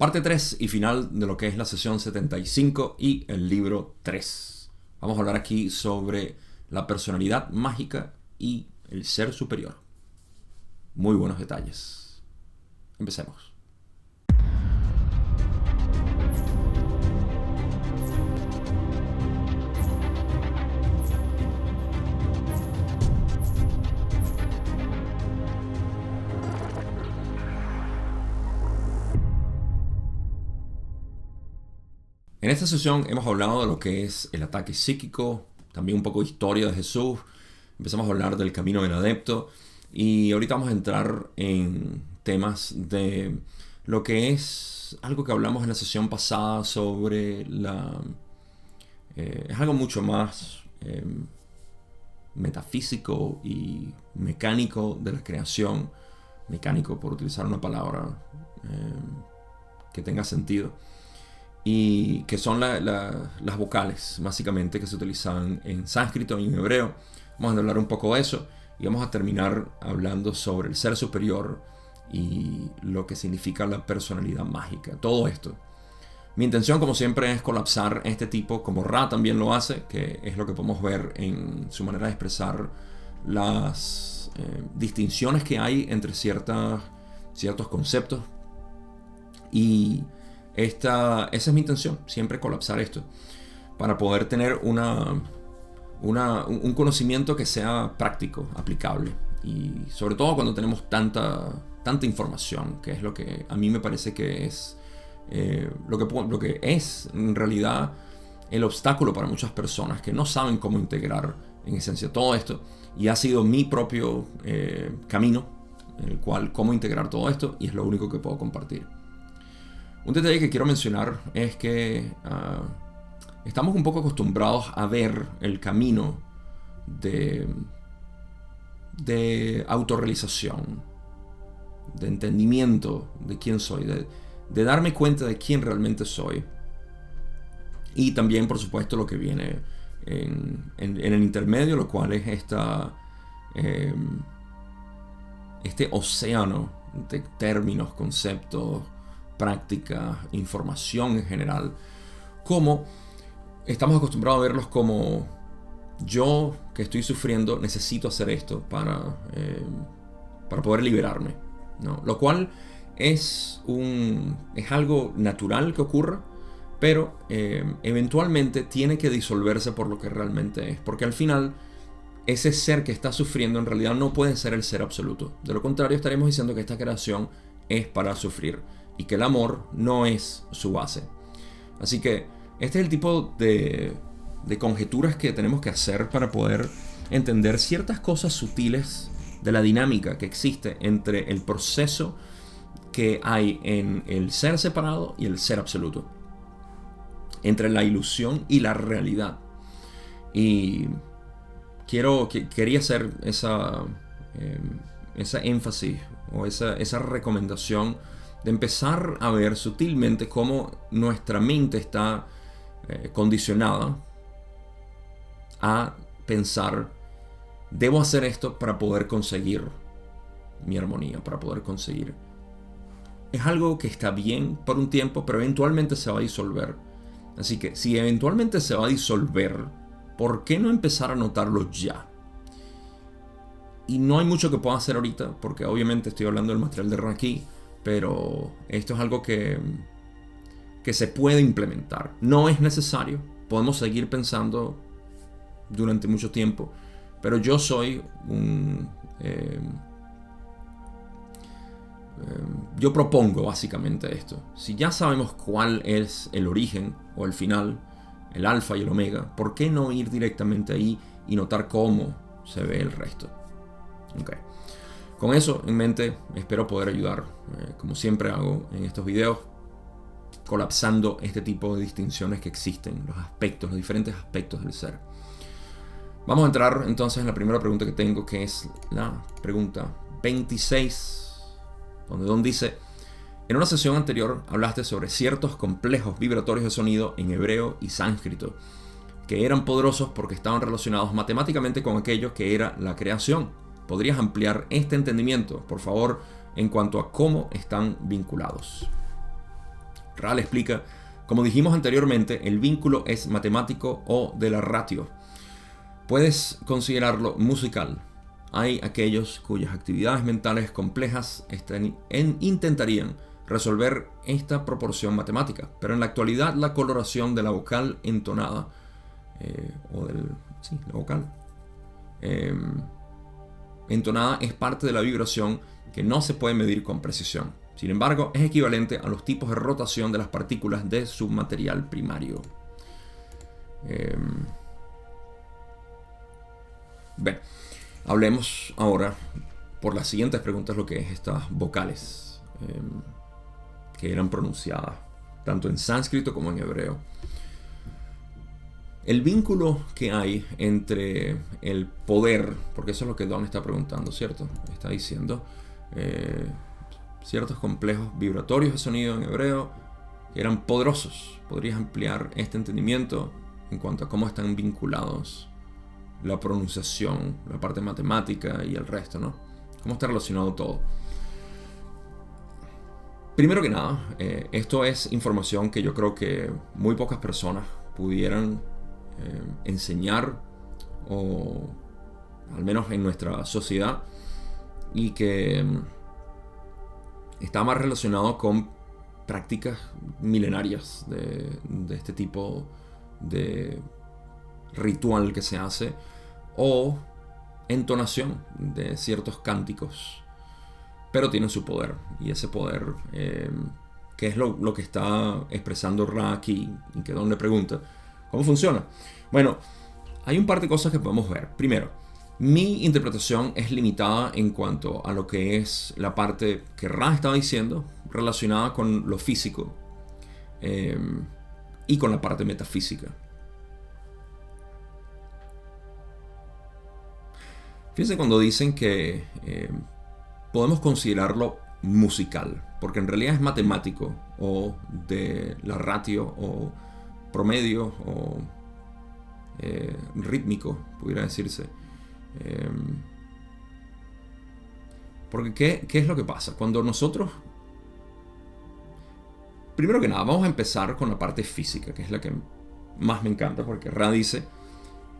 Parte 3 y final de lo que es la sesión 75 y el libro 3. Vamos a hablar aquí sobre la personalidad mágica y el ser superior. Muy buenos detalles. Empecemos. En esta sesión hemos hablado de lo que es el ataque psíquico, también un poco de historia de Jesús, empezamos a hablar del camino del adepto y ahorita vamos a entrar en temas de lo que es algo que hablamos en la sesión pasada sobre es algo mucho más metafísico y mecánico de la creación, mecánico por utilizar una palabra que tenga sentido. Y que son las vocales, básicamente, que se utilizan en sánscrito y en hebreo. Vamos a hablar un poco de eso y vamos a terminar hablando sobre el ser superior y lo que significa la personalidad mágica. Todo esto. Mi intención, como siempre, es colapsar este tipo, como Ra también lo hace, que es lo que podemos ver en su manera de expresar las distinciones que hay entre ciertos conceptos. Y esa es mi intención, siempre colapsar esto, para poder tener un conocimiento que sea práctico, aplicable. Y sobre todo cuando tenemos tanta información, que es lo que a mí me parece que es lo que es en realidad el obstáculo para muchas personas que no saben cómo integrar en esencia todo esto. Y ha sido mi propio camino en el cual cómo integrar todo esto, y es lo único que puedo compartir. Un detalle que quiero mencionar es que estamos un poco acostumbrados a ver el camino de autorrealización, de entendimiento de quién soy, de darme cuenta de quién realmente soy. Y también, por supuesto, lo que viene en el intermedio, lo cual es este océano de términos, conceptos, práctica, información en general, como estamos acostumbrados a verlos como yo que estoy sufriendo necesito hacer esto para poder liberarme, ¿no? Lo cual es algo natural que ocurra, pero eventualmente tiene que disolverse por lo que realmente es, porque al final ese ser que está sufriendo en realidad no puede ser el ser absoluto. De lo contrario, estaremos diciendo que esta creación es para sufrir y que el amor no es su base. Así que este es el tipo de conjeturas que tenemos que hacer para poder entender ciertas cosas sutiles de la dinámica que existe entre el proceso que hay en el ser separado y el ser absoluto, entre la ilusión y la realidad. Y quería hacer esa énfasis o esa recomendación de empezar a ver sutilmente cómo nuestra mente está condicionada a pensar: debo hacer esto para poder conseguir mi armonía, para poder conseguir. Es algo que está bien por un tiempo, pero eventualmente se va a disolver. Así que si eventualmente se va a disolver, ¿por qué no empezar a notarlo ya? Y no hay mucho que pueda hacer ahorita, porque obviamente estoy hablando del material de Ra aquí, pero esto es algo que se puede implementar. No es necesario, podemos seguir pensando durante mucho tiempo, pero yo soy yo propongo básicamente esto. Si ya sabemos cuál es el origen o el final, el alfa y el omega, ¿por qué no ir directamente ahí y notar cómo se ve el resto? Okay. Con eso en mente, espero poder ayudar, como siempre hago en estos videos, colapsando este tipo de distinciones que existen, los diferentes aspectos del ser. Vamos a entrar entonces en la primera pregunta que tengo, que es la pregunta 26, donde Don dice: en una sesión anterior hablaste sobre ciertos complejos vibratorios de sonido en hebreo y sánscrito, que eran poderosos porque estaban relacionados matemáticamente con aquello que era la creación. ¿Podrías ampliar este entendimiento, por favor, en cuanto a cómo están vinculados? Ra le explica: como dijimos anteriormente, el vínculo es matemático o de la ratio. Puedes considerarlo musical. Hay aquellos cuyas actividades mentales complejas intentarían resolver esta proporción matemática, pero en la actualidad la coloración de la vocal entonada, la vocal entonada es parte de la vibración que no se puede medir con precisión. Sin embargo, es equivalente a los tipos de rotación de las partículas de su material primario. Bien, hablemos ahora por las siguientes preguntas lo que es estas vocales que eran pronunciadas tanto en sánscrito como en hebreo. El vínculo que hay entre el poder, porque eso es lo que Don está preguntando, ¿cierto? Está diciendo ciertos complejos vibratorios de sonido en hebreo que eran poderosos. ¿Podrías ampliar este entendimiento en cuanto a cómo están vinculados la pronunciación, la parte matemática y el resto, ¿no? ¿Cómo está relacionado todo? Primero que nada, esto es información que yo creo que muy pocas personas pudieran enseñar, o al menos en nuestra sociedad, y que está más relacionado con prácticas milenarias de este tipo de ritual que se hace, o entonación de ciertos cánticos, pero tienen su poder, y ese poder que es lo que está expresando Ra aquí, y que Don le pregunta ¿cómo funciona? Bueno, hay un par de cosas que podemos ver. Primero, mi interpretación es limitada en cuanto a lo que es la parte que Ra estaba diciendo relacionada con lo físico y con la parte metafísica. Fíjense cuando dicen que podemos considerarlo musical, porque en realidad es matemático, o de la ratio, o promedio, o rítmico, pudiera decirse. Porque ¿qué es lo que pasa? Cuando nosotros... Primero que nada, vamos a empezar con la parte física, que es la que más me encanta, porque Ra dice: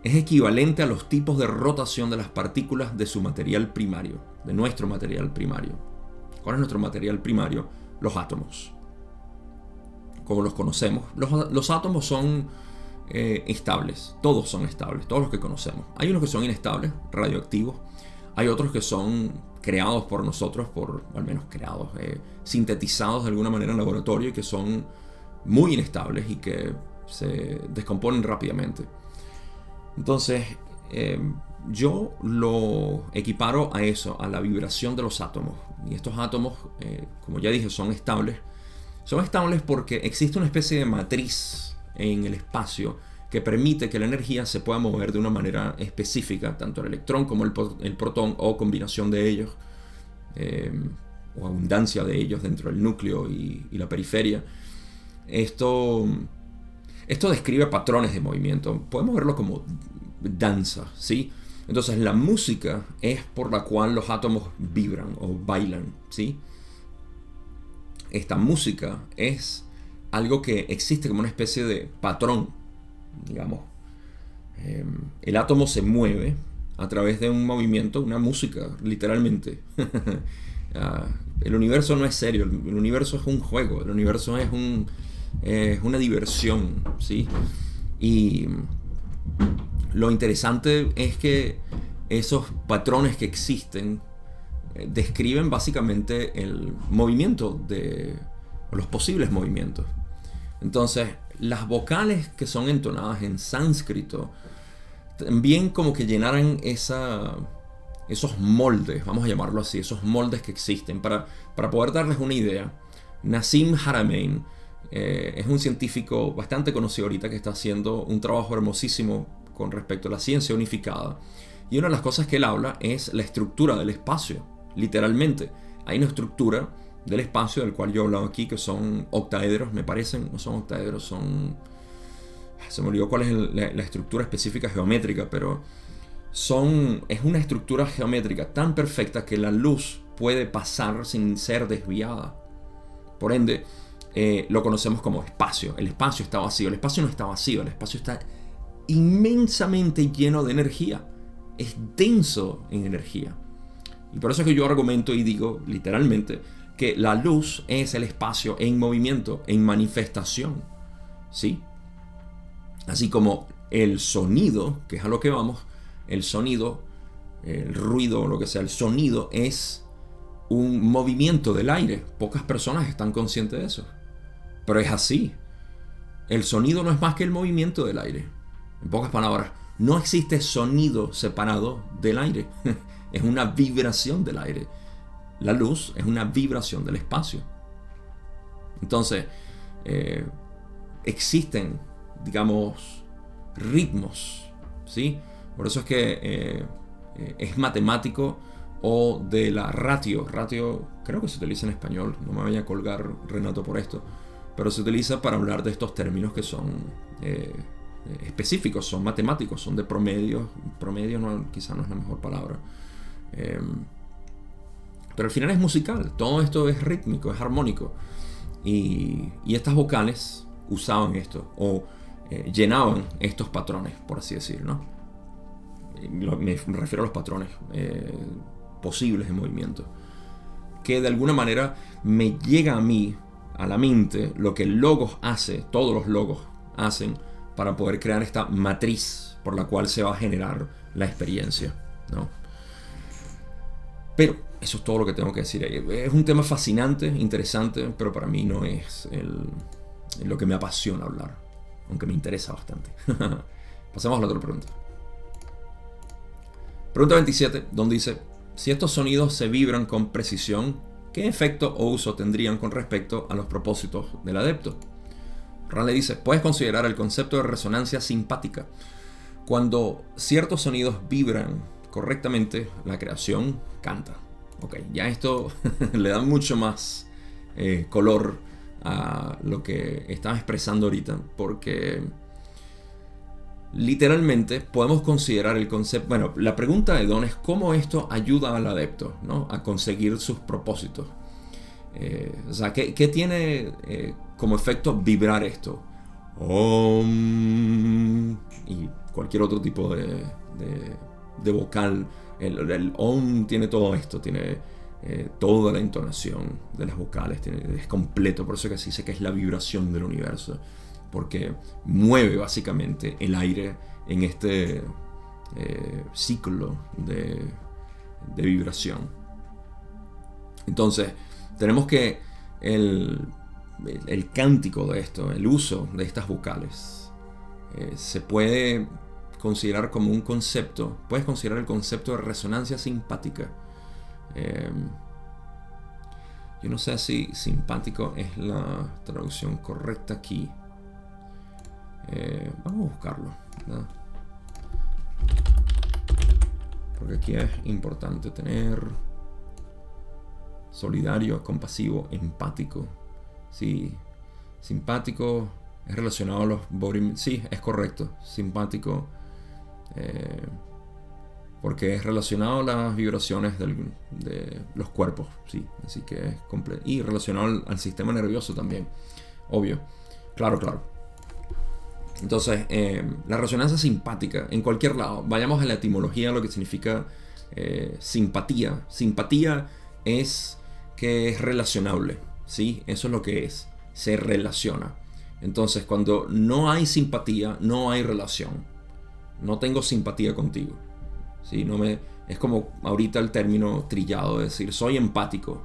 es equivalente a los tipos de rotación de las partículas de su material primario, de nuestro material primario. ¿Cuál es nuestro material primario? Los átomos. Como los conocemos. Los átomos son estables. Todos son estables, todos los que conocemos. Hay unos que son inestables, radioactivos. Hay otros que son creados por nosotros, al menos creados, sintetizados de alguna manera en laboratorio, y que son muy inestables y que se descomponen rápidamente. Entonces, yo lo equiparo a eso, a la vibración de los átomos. Y estos átomos, como ya dije, son estables. Son estables porque existe una especie de matriz en el espacio que permite que la energía se pueda mover de una manera específica, tanto el electrón como el protón, o combinación de ellos, o abundancia de ellos dentro del núcleo y la periferia. Esto describe patrones de movimiento. Podemos verlo como danza, ¿sí? Entonces la música es por la cual los átomos vibran o bailan, ¿sí? Esta música es algo que existe como una especie de patrón, digamos. El átomo se mueve a través de un movimiento, una música, literalmente. El universo no es serio, el universo es un juego, el universo es una diversión, ¿sí? Y lo interesante es que esos patrones que existen describen básicamente el movimiento o los posibles movimientos. Entonces, las vocales que son entonadas en sánscrito también como que llenaran esos moldes, vamos a llamarlo así, esos moldes que existen. Para poder darles una idea, Nassim Haramein es un científico bastante conocido ahorita que está haciendo un trabajo hermosísimo con respecto a la ciencia unificada. Y una de las cosas que él habla es la estructura del espacio, literalmente. Hay una estructura del espacio del cual yo he hablado aquí, que son octaedros, me parecen. No son octaedros, son... Se me olvidó cuál es la estructura específica geométrica, pero es una estructura geométrica tan perfecta que la luz puede pasar sin ser desviada. Por ende, lo conocemos como espacio. El espacio está vacío. El espacio no está vacío. El espacio está inmensamente lleno de energía. Es denso en energía. Y por eso es que yo argumento y digo literalmente que la luz es el espacio en movimiento, en manifestación. ¿Sí? Así como el sonido, que es a lo que vamos, el sonido, el ruido, lo que sea, el sonido es un movimiento del aire. Pocas personas están conscientes de eso. Pero es así. El sonido no es más que el movimiento del aire. En pocas palabras, no existe sonido separado del aire. Es una vibración del aire. La luz es una vibración del espacio. Entonces, existen, digamos, ritmos, ¿sí? Por eso es que es matemático o de la ratio. Ratio creo que se utiliza en español. No me vaya a colgar, Renato, por esto. Pero se utiliza para hablar de estos términos que son específicos, son matemáticos, son de promedio. Promedio no, quizá no es la mejor palabra. Pero al final es musical. Todo esto es rítmico, es armónico. Y estas vocales usaban esto o llenaban estos patrones, por así decirlo, ¿no? Me refiero a los patrones posibles de movimiento, que de alguna manera me llega a mí, a la mente, lo que el logos hace, todos los logos hacen para poder crear esta matriz por la cual se va a generar la experiencia, ¿no? Pero eso es todo lo que tengo que decir. Es un tema fascinante, interesante, pero para mí no es lo que me apasiona hablar, aunque me interesa bastante. Pasemos a la otra pregunta. Pregunta 27, donde dice: si estos sonidos se vibran con precisión, ¿qué efecto o uso tendrían con respecto a los propósitos del adepto? Raleigh dice: puedes considerar el concepto de resonancia simpática. Cuando ciertos sonidos vibran correctamente, la creación canta. Ok, ya esto le da mucho más color a lo que estaba expresando ahorita, porque literalmente podemos considerar el concepto. Bueno, la pregunta de Don es cómo esto ayuda al adepto, ¿no?, a conseguir sus propósitos. O sea, ¿qué tiene como efecto vibrar esto? Om, y cualquier otro tipo de vocal. El Om tiene todo esto, tiene toda la entonación de las vocales, es completo. Por eso que se dice que es la vibración del universo, porque mueve básicamente el aire en este ciclo de vibración. Entonces tenemos que el cántico de esto, el uso de estas vocales, se puede considerar como un concepto. Puedes considerar el concepto de resonancia simpática. Yo no sé si simpático es la traducción correcta aquí. Vamos a buscarlo, ¿verdad? Porque aquí es importante tener solidario, compasivo, empático. Sí, simpático es relacionado a los body. Sí, es correcto. Simpático, porque es relacionado a las vibraciones de los cuerpos. Sí, así que es completo. Y relacionado al sistema nervioso también. Obvio. Claro. Entonces, la resonancia simpática, en cualquier lado, vayamos a la etimología, lo que significa simpatía. Simpatía es que es relacionable, ¿sí? Eso es lo que es, se relaciona. Entonces, cuando no hay simpatía, no hay relación. No tengo simpatía contigo, ¿sí? Es como ahorita el término trillado de decir, soy empático.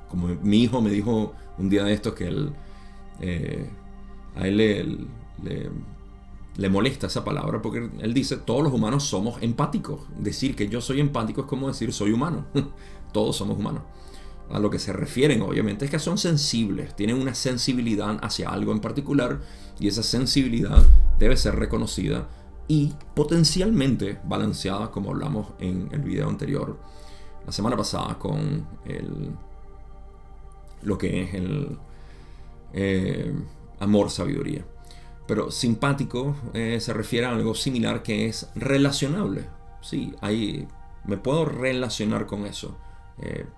Como mi hijo me dijo un día de estos que a él le molesta esa palabra, porque él dice, todos los humanos somos empáticos. Decir que yo soy empático es como decir soy humano. Todos somos humanos. A lo que se refieren, obviamente, es que son sensibles, tienen una sensibilidad hacia algo en particular, y esa sensibilidad debe ser reconocida y potencialmente balanceada, como hablamos en el video anterior, la semana pasada, con lo que es el amor-sabiduría. Pero simpático se refiere a algo similar, que es relacionable. Sí, ahí me puedo relacionar con eso.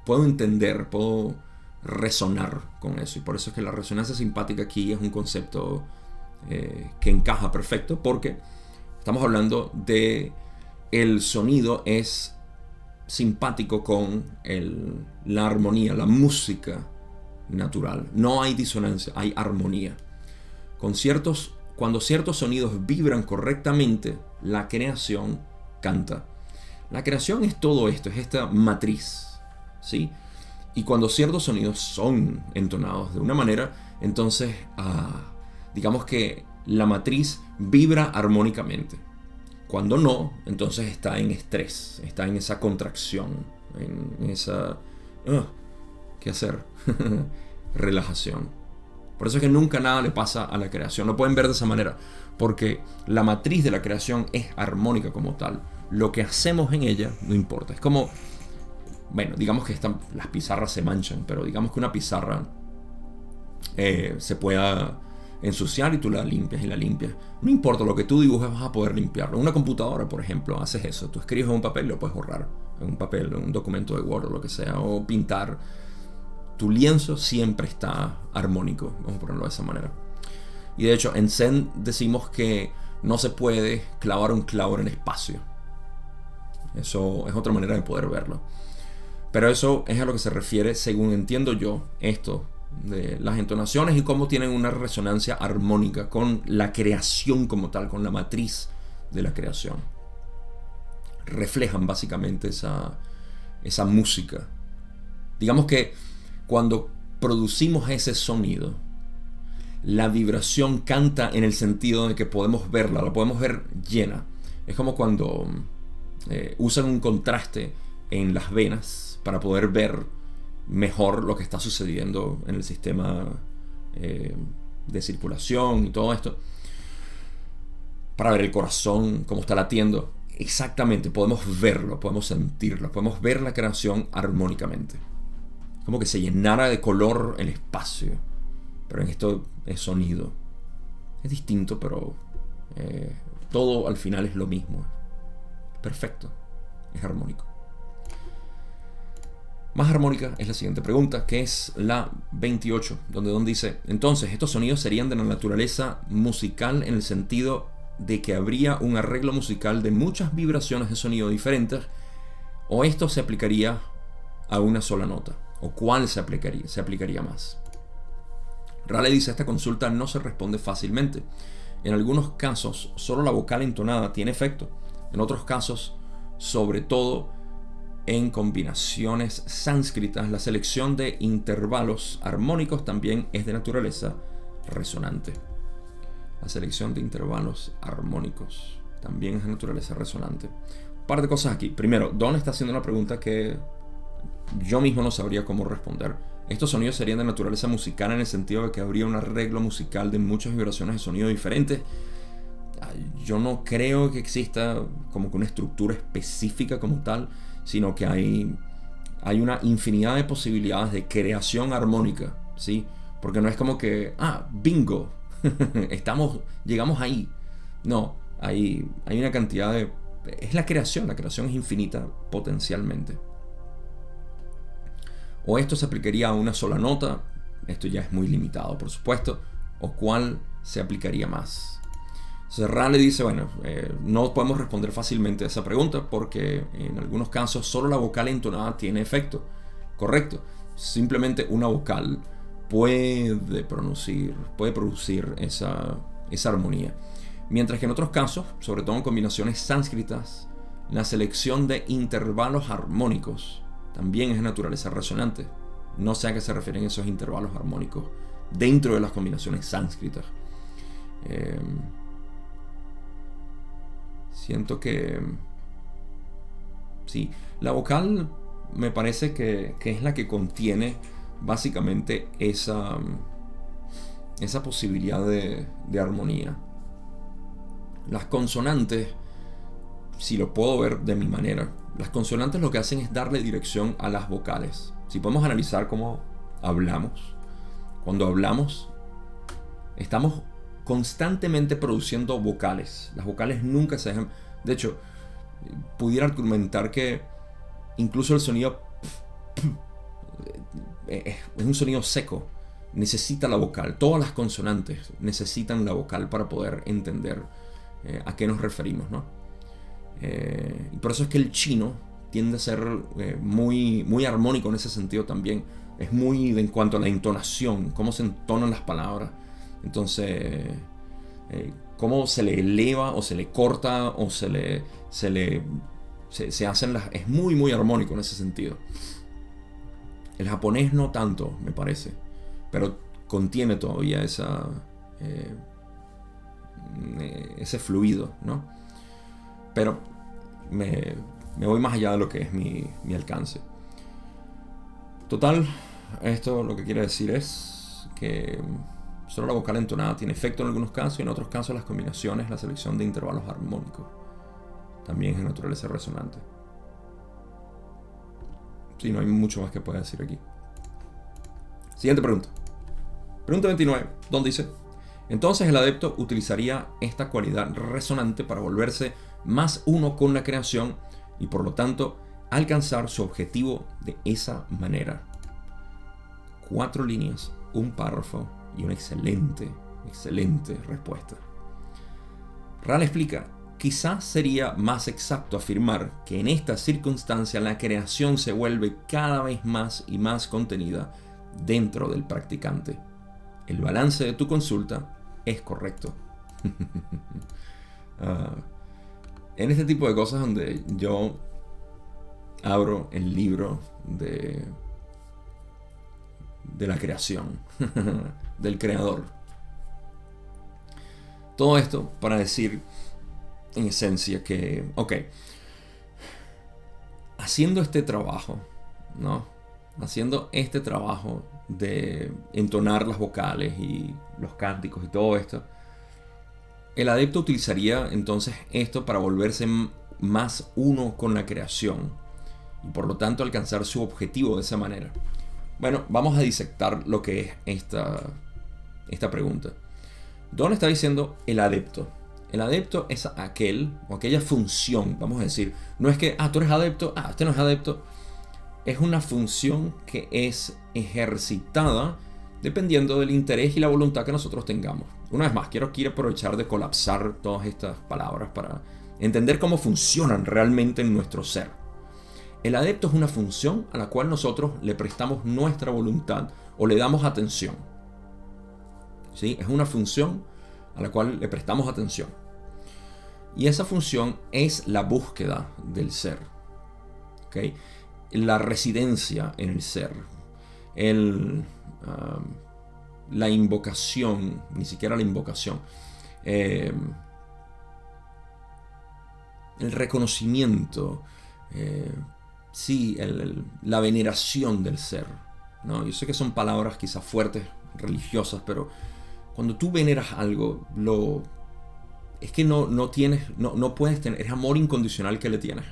Puedo entender, puedo resonar con eso. Y por eso es que la resonancia simpática aquí es un concepto que encaja perfecto, porque estamos hablando de el sonido es simpático con la armonía, la música natural. No hay disonancia, hay armonía. Cuando ciertos sonidos vibran correctamente, la creación canta. La creación es todo esto, es esta matriz, ¿sí? Y cuando ciertos sonidos son entonados de una manera, entonces digamos que la matriz vibra armónicamente. Cuando no, entonces está en estrés, está en esa contracción, en esa... ¿qué hacer? Relajación. Por eso es que nunca nada le pasa a la creación. Lo pueden ver de esa manera, porque la matriz de la creación es armónica como tal. Lo que hacemos en ella no importa. Es como... Bueno, digamos que las pizarras se manchan, pero digamos que una pizarra se pueda ensuciar y tú la limpias y la limpias. No importa lo que tú dibujes, vas a poder limpiarlo. Una computadora, por ejemplo, haces eso. Tú escribes en un papel y lo puedes borrar. En un papel, en un documento de Word o lo que sea. O pintar. Tu lienzo siempre está armónico. Vamos a ponerlo de esa manera. Y de hecho, en Zen decimos que no se puede clavar un clavo en el espacio. Eso es otra manera de poder verlo. Pero eso es a lo que se refiere, según entiendo yo, esto de las entonaciones y cómo tienen una resonancia armónica con la creación como tal, con la matriz de la creación. Reflejan básicamente esa música. Digamos que cuando producimos ese sonido, la vibración canta en el sentido de que podemos verla, la podemos ver llena. Es como cuando usan un contraste en las venas para poder ver mejor lo que está sucediendo en el sistema de circulación y todo esto, para ver el corazón, cómo está latiendo. Exactamente, podemos verlo, podemos sentirlo, podemos ver la creación armónicamente. Como que se llenara de color el espacio, pero en esto es sonido. Es distinto, pero todo al final es lo mismo. Perfecto, es armónico. Más armónica es la siguiente pregunta, que es la 28, donde Don dice: entonces, ¿estos sonidos serían de la naturaleza musical en el sentido de que habría un arreglo musical de muchas vibraciones de sonido diferentes, o esto se aplicaría a una sola nota? ¿O cuál se aplicaría más? Raleigh dice: esta consulta no se responde fácilmente. En algunos casos, solo la vocal entonada tiene efecto. En otros casos, sobre todo en combinaciones sánscritas, la selección de intervalos armónicos también es de naturaleza resonante. La selección de intervalos armónicos también es de naturaleza resonante. Un par de cosas aquí. Primero, Don está haciendo una pregunta que yo mismo no sabría cómo responder. Estos sonidos serían de naturaleza musical en el sentido de que habría un arreglo musical de muchas vibraciones de sonido diferentes. Yo no creo que exista como que una estructura específica como tal, sino que hay una infinidad de posibilidades de creación armónica, ¿sí? Porque no es como que, bingo, llegamos ahí. No, hay una cantidad de... Es la creación es infinita potencialmente. O esto se aplicaría a una sola nota, esto ya es muy limitado, por supuesto, o cuál se aplicaría más. Serra le dice, no podemos responder fácilmente a esa pregunta porque en algunos casos solo la vocal entonada tiene efecto. Correcto. Simplemente una vocal puede producir esa armonía. Mientras que en otros casos, sobre todo en combinaciones sánscritas, la selección de intervalos armónicos también es de naturaleza resonante. No sé a qué se refieren esos intervalos armónicos dentro de las combinaciones sánscritas. Siento que sí, la vocal me parece que es la que contiene básicamente esa posibilidad de armonía. Las consonantes, si lo puedo ver de mi manera, las consonantes lo que hacen es darle dirección a las vocales. Si podemos analizar cómo hablamos, cuando hablamos estamos constantemente produciendo vocales. Las vocales nunca se dejan. De hecho, pudiera argumentar que incluso el sonido es un sonido seco. Necesita la vocal. Todas las consonantes necesitan la vocal para poder entender a qué nos referimos, ¿no? Y por eso es que el chino tiende a ser muy, muy armónico en ese sentido también. Es muy en cuanto a la entonación, cómo se entonan las palabras. Entonces, cómo se le eleva o se le corta o se hacen las... Es muy, muy armónico en ese sentido. El japonés no tanto, me parece, pero contiene todavía ese fluido, ¿no? Pero me voy más allá de lo que es mi alcance. Total, esto lo que quiere decir es que solo la vocal entonada tiene efecto en algunos casos y en otros casos las combinaciones, la selección de intervalos armónicos también es de naturaleza resonante. Sí, no hay mucho más que pueda decir aquí. Siguiente pregunta. Pregunta 29, donde dice: entonces el adepto utilizaría esta cualidad resonante para volverse más uno con la creación y por lo tanto alcanzar su objetivo de esa manera. 4 líneas, un párrafo y una excelente respuesta. Ral explica: quizás sería más exacto afirmar que en esta circunstancia la creación se vuelve cada vez más y más contenida dentro del practicante. El balance de tu consulta es correcto. En este tipo de cosas donde yo abro el libro de la creación, del creador. Todo esto para decir, en esencia, que, ok, haciendo este trabajo, ¿no? Haciendo este trabajo de entonar las vocales y los cánticos y todo esto, el adepto utilizaría entonces esto para volverse más uno con la creación y por lo tanto alcanzar su objetivo de esa manera. Bueno, vamos a disectar lo que es esta pregunta. ¿Dónde está diciendo el adepto? El adepto es aquel o aquella función, vamos a decir. No es que, tú eres adepto, este no es adepto. Es una función que es ejercitada dependiendo del interés y la voluntad que nosotros tengamos. Una vez más, quiero aprovechar de colapsar todas estas palabras para entender cómo funcionan realmente en nuestro ser. El adepto es una función a la cual nosotros le prestamos nuestra voluntad o le damos atención. ¿Sí? Es una función a la cual le prestamos atención. Y esa función es la búsqueda del ser. ¿Okay? La residencia en el ser. La invocación, ni siquiera la invocación. El reconocimiento. Sí, la veneración del ser, ¿no? Yo sé que son palabras quizás fuertes, religiosas, pero cuando tú veneras algo, es que no puedes tener, es amor incondicional que le tienes.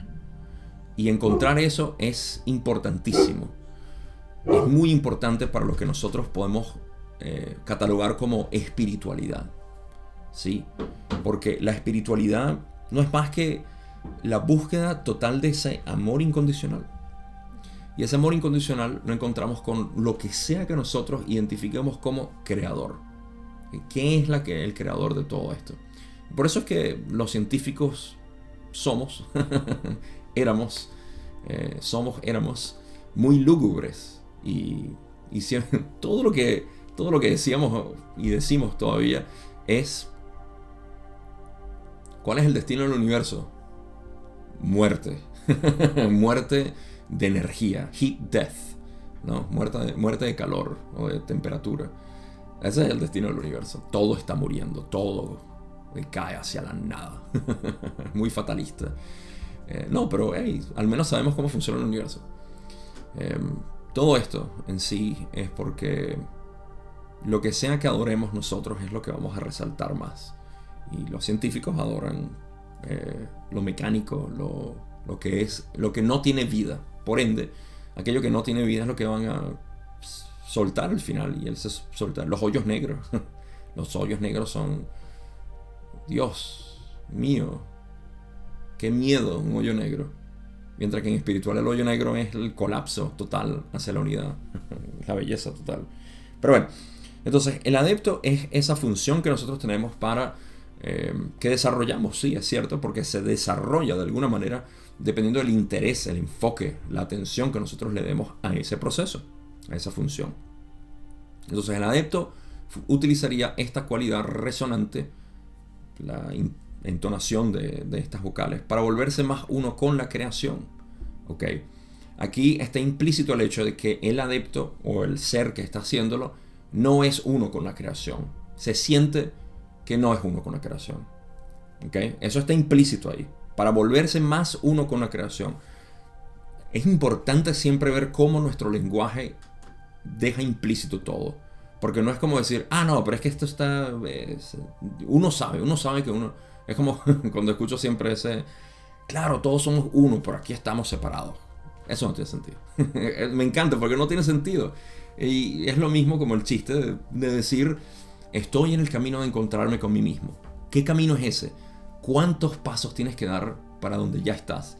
Y encontrar eso es importantísimo. Es muy importante para lo que nosotros podemos catalogar como espiritualidad, ¿sí? Porque la espiritualidad no es más que la búsqueda total de ese amor incondicional. Y ese amor incondicional lo encontramos con lo que sea que nosotros identifiquemos como creador. ¿Qué es el creador de todo esto? Por eso es que los científicos éramos muy lúgubres y todo lo que decíamos y decimos todavía es: ¿cuál es el destino del universo? Muerte. Muerte de energía. Heat death, ¿no? Muerte de calor o de temperatura. Ese es el destino del universo. Todo está muriendo. Todo cae hacia la nada. Muy fatalista. No, pero al menos sabemos cómo funciona el universo. Todo esto en sí es porque lo que sea que adoremos nosotros es lo que vamos a resaltar más. Y los científicos adoran lo mecánico, lo que no tiene vida. Por ende, aquello que no tiene vida es lo que van a soltar al final. Y él se solta los hoyos negros. Los hoyos negros son, Dios mío, qué miedo un hoyo negro. Mientras que en espiritual el hoyo negro es el colapso total hacia la unidad, la belleza total. Pero bueno, entonces el adepto es esa función que nosotros tenemos para, que desarrollamos, sí, es cierto, porque se desarrolla de alguna manera dependiendo del interés, el enfoque, la atención que nosotros le demos a ese proceso, a esa función. Entonces el adepto utilizaría esta cualidad resonante, la entonación de estas vocales, para volverse más uno con la creación. ¿Ok? Aquí está implícito el hecho de que el adepto o el ser que está haciéndolo no es uno con la creación. Se siente que no es uno con la creación. ¿Ok? Eso está implícito ahí. Para volverse más uno con la creación. Es importante siempre ver cómo nuestro lenguaje deja implícito todo. Porque no es como decir, no, pero es que esto está... uno sabe que uno... Es como cuando escucho siempre ese... Claro, todos somos uno, pero aquí estamos separados. Eso no tiene sentido. Me encanta porque no tiene sentido. Y es lo mismo como el chiste de decir, estoy en el camino de encontrarme con mí mismo. ¿Qué camino es ese? ¿Cuántos pasos tienes que dar para donde ya estás?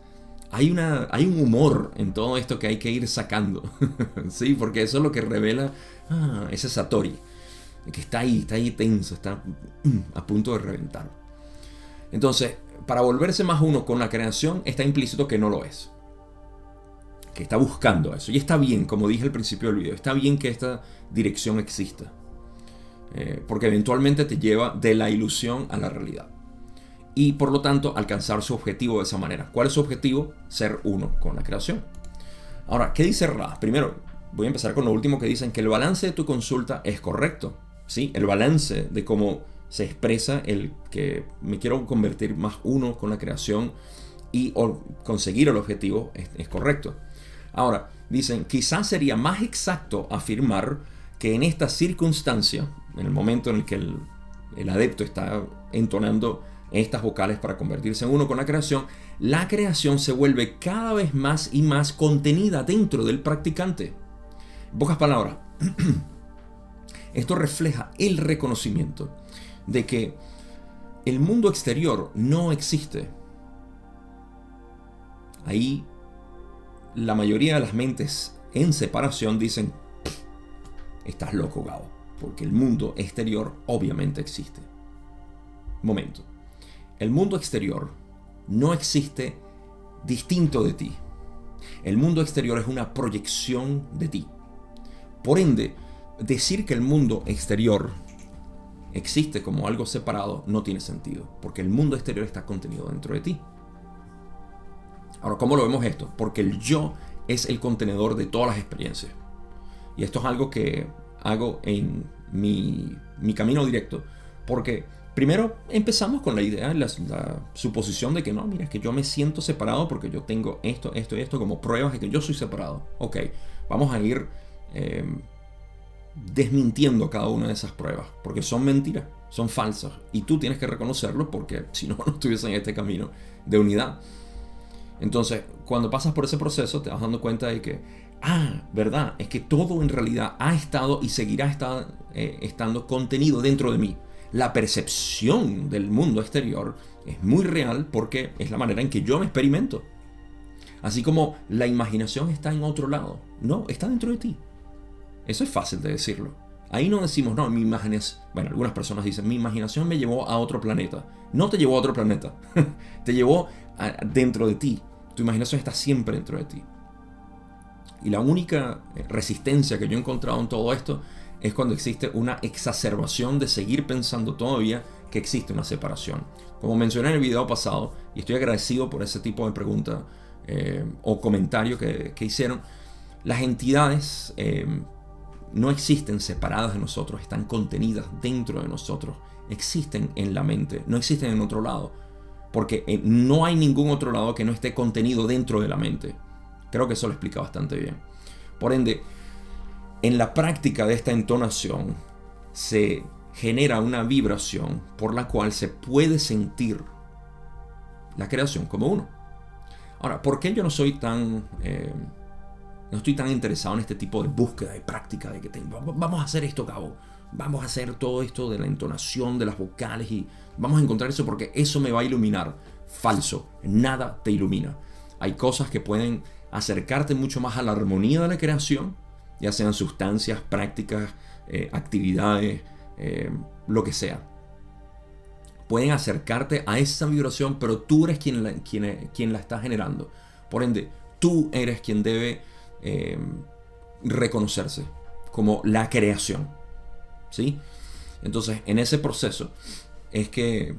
Hay un humor en todo esto que hay que ir sacando. Sí, porque eso es lo que revela ese Satori. Que está ahí tenso, está a punto de reventar. Entonces, para volverse más uno con la creación, está implícito que no lo es. Que está buscando eso. Y está bien, como dije al principio del video, está bien que esta dirección exista. Porque eventualmente te lleva de la ilusión a la realidad. Y por lo tanto, alcanzar su objetivo de esa manera. ¿Cuál es su objetivo? Ser uno con la creación. Ahora, ¿qué dice Ra? Primero, voy a empezar con lo último que dicen, que el balance de tu consulta es correcto. ¿Sí? El balance de cómo se expresa el que me quiero convertir más uno con la creación y conseguir el objetivo es correcto. Ahora, dicen, quizás sería más exacto afirmar que en esta circunstancia, en el momento en el que el adepto está entonando estas vocales para convertirse en uno con la creación se vuelve cada vez más y más contenida dentro del practicante. En pocas palabras, esto refleja el reconocimiento de que el mundo exterior no existe. Ahí la mayoría de las mentes en separación dicen, estás loco, Gabo, porque el mundo exterior obviamente existe. Momento. El mundo exterior no existe distinto de ti. El mundo exterior es una proyección de ti. Por ende, decir que el mundo exterior existe como algo separado no tiene sentido, porque el mundo exterior está contenido dentro de ti. Ahora, ¿cómo lo vemos esto? Porque el yo es el contenedor de todas las experiencias. Y esto es algo que hago en mi camino directo, porque primero empezamos con la idea, la suposición de que no, mira, es que yo me siento separado porque yo tengo esto y esto como pruebas de que yo soy separado. Ok, vamos a ir desmintiendo cada una de esas pruebas, porque son mentiras, son falsas, y tú tienes que reconocerlo porque si no, no estuviese en este camino de unidad. Entonces, cuando pasas por ese proceso, te vas dando cuenta de que, verdad, es que todo en realidad ha estado y seguirá estando contenido dentro de mí. La percepción del mundo exterior es muy real porque es la manera en que yo me experimento. Así como la imaginación está en otro lado. No, está dentro de ti. Eso es fácil de decirlo. Ahí no decimos, no, mi imaginación... Bueno, algunas personas dicen, mi imaginación me llevó a otro planeta. No te llevó a otro planeta. Te llevó dentro de ti. Tu imaginación está siempre dentro de ti. Y la única resistencia que yo he encontrado en todo esto es cuando existe una exacerbación de seguir pensando todavía que existe una separación. Como mencioné en el video pasado, y estoy agradecido por ese tipo de pregunta o comentario que hicieron, las entidades no existen separadas de nosotros, están contenidas dentro de nosotros, existen en la mente, no existen en otro lado, porque no hay ningún otro lado que no esté contenido dentro de la mente. Creo que eso lo explica bastante bien. Por ende, en la práctica de esta entonación se genera una vibración por la cual se puede sentir la creación como uno. Ahora, ¿por qué yo no estoy tan interesado en este tipo de búsqueda, de práctica, de que vamos a hacer esto, Gabo? Vamos a hacer todo esto de la entonación, de las vocales y vamos a encontrar eso porque eso me va a iluminar. Falso, nada te ilumina. Hay cosas que pueden acercarte mucho más a la armonía de la creación, ya sean sustancias, prácticas, actividades, lo que sea. Pueden acercarte a esa vibración, pero tú eres quien la está generando. Por ende, tú eres quien debe reconocerse como la creación, ¿sí? Entonces, en ese proceso es que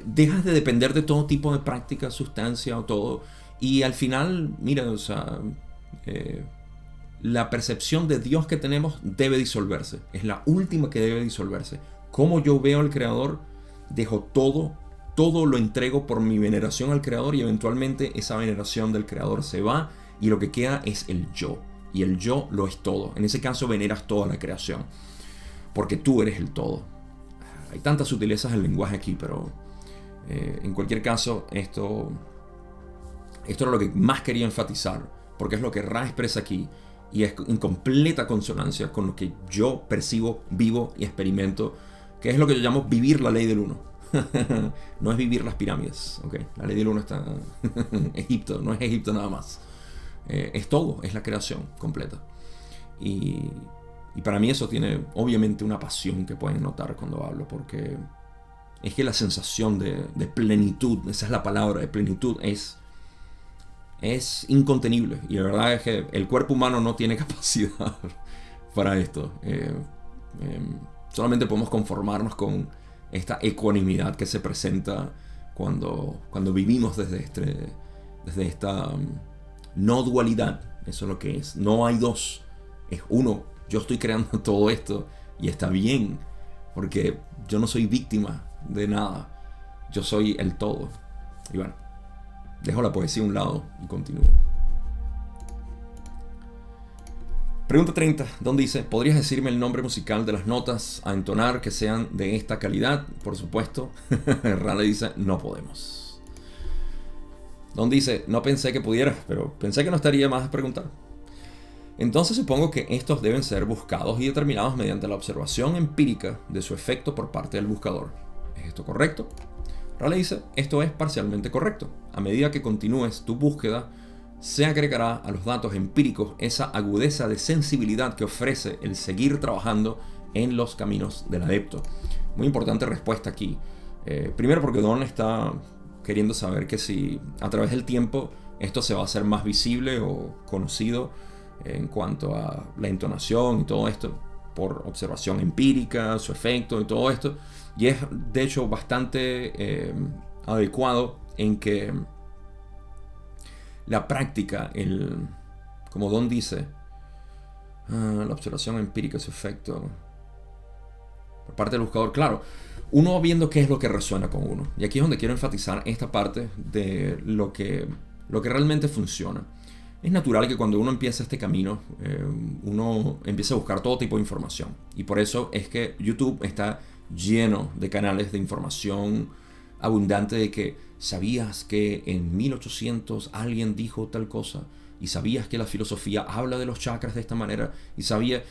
dejas de depender de todo tipo de práctica, sustancia o todo. Y al final, mira, o sea, la percepción de Dios que tenemos debe disolverse. Es la última que debe disolverse. Como yo veo al Creador, dejo todo lo entrego por mi veneración al Creador, y eventualmente esa veneración del Creador se va y lo que queda es el yo. Y el yo lo es todo. En ese caso veneras toda la creación, porque tú eres el todo. Hay tantas sutilezas en el lenguaje aquí, pero en cualquier caso, esto era lo que más quería enfatizar, porque es lo que Ra expresa aquí y es en completa consonancia con lo que yo percibo, vivo y experimento, que es lo que yo llamo vivir la ley del uno. No es vivir las pirámides, ¿okay? La ley del uno está en Egipto, no es Egipto nada más. Es todo, es la creación completa. Y para mí eso tiene obviamente una pasión que pueden notar cuando hablo, porque es que la sensación de plenitud, esa es la palabra, de plenitud, es incontenible. Y la verdad es que el cuerpo humano no tiene capacidad para esto. Solamente podemos conformarnos con esta ecuanimidad que se presenta cuando vivimos desde esta no dualidad. Eso es lo que es. No hay dos, es uno. Yo estoy creando todo esto y está bien, porque yo no soy víctima de nada. Yo soy el todo. Y bueno, dejo la poesía a un lado y continúo. Pregunta 30, donde dice: ¿podrías decirme el nombre musical de las notas a entonar que sean de esta calidad? Por supuesto. Ra le dice: no podemos. Donde dice: no pensé que pudieras, pero pensé que no estaría más a preguntar. Entonces supongo que estos deben ser buscados y determinados mediante la observación empírica de su efecto por parte del buscador. ¿Es esto correcto? Ra le dice: esto es parcialmente correcto. A medida que continúes tu búsqueda, se agregará a los datos empíricos esa agudeza de sensibilidad que ofrece el seguir trabajando en los caminos del adepto. Muy importante respuesta aquí. Primero, porque Don está queriendo saber que si a través del tiempo esto se va a hacer más visible o conocido en cuanto a la entonación y todo esto, por observación empírica, su efecto y todo esto. Y es de hecho bastante adecuado en que la práctica, como Don dice, la observación empírica, su efecto por parte del buscador, claro, uno va viendo qué es lo que resuena con uno. Y aquí es donde quiero enfatizar esta parte de lo que realmente funciona. Es natural que cuando uno empieza este camino, uno empieza a buscar todo tipo de información. Y por eso es que YouTube está lleno de canales de información abundante, de que sabías que en 1800 alguien dijo tal cosa, y sabías que la filosofía habla de los chakras de esta manera, y sabía.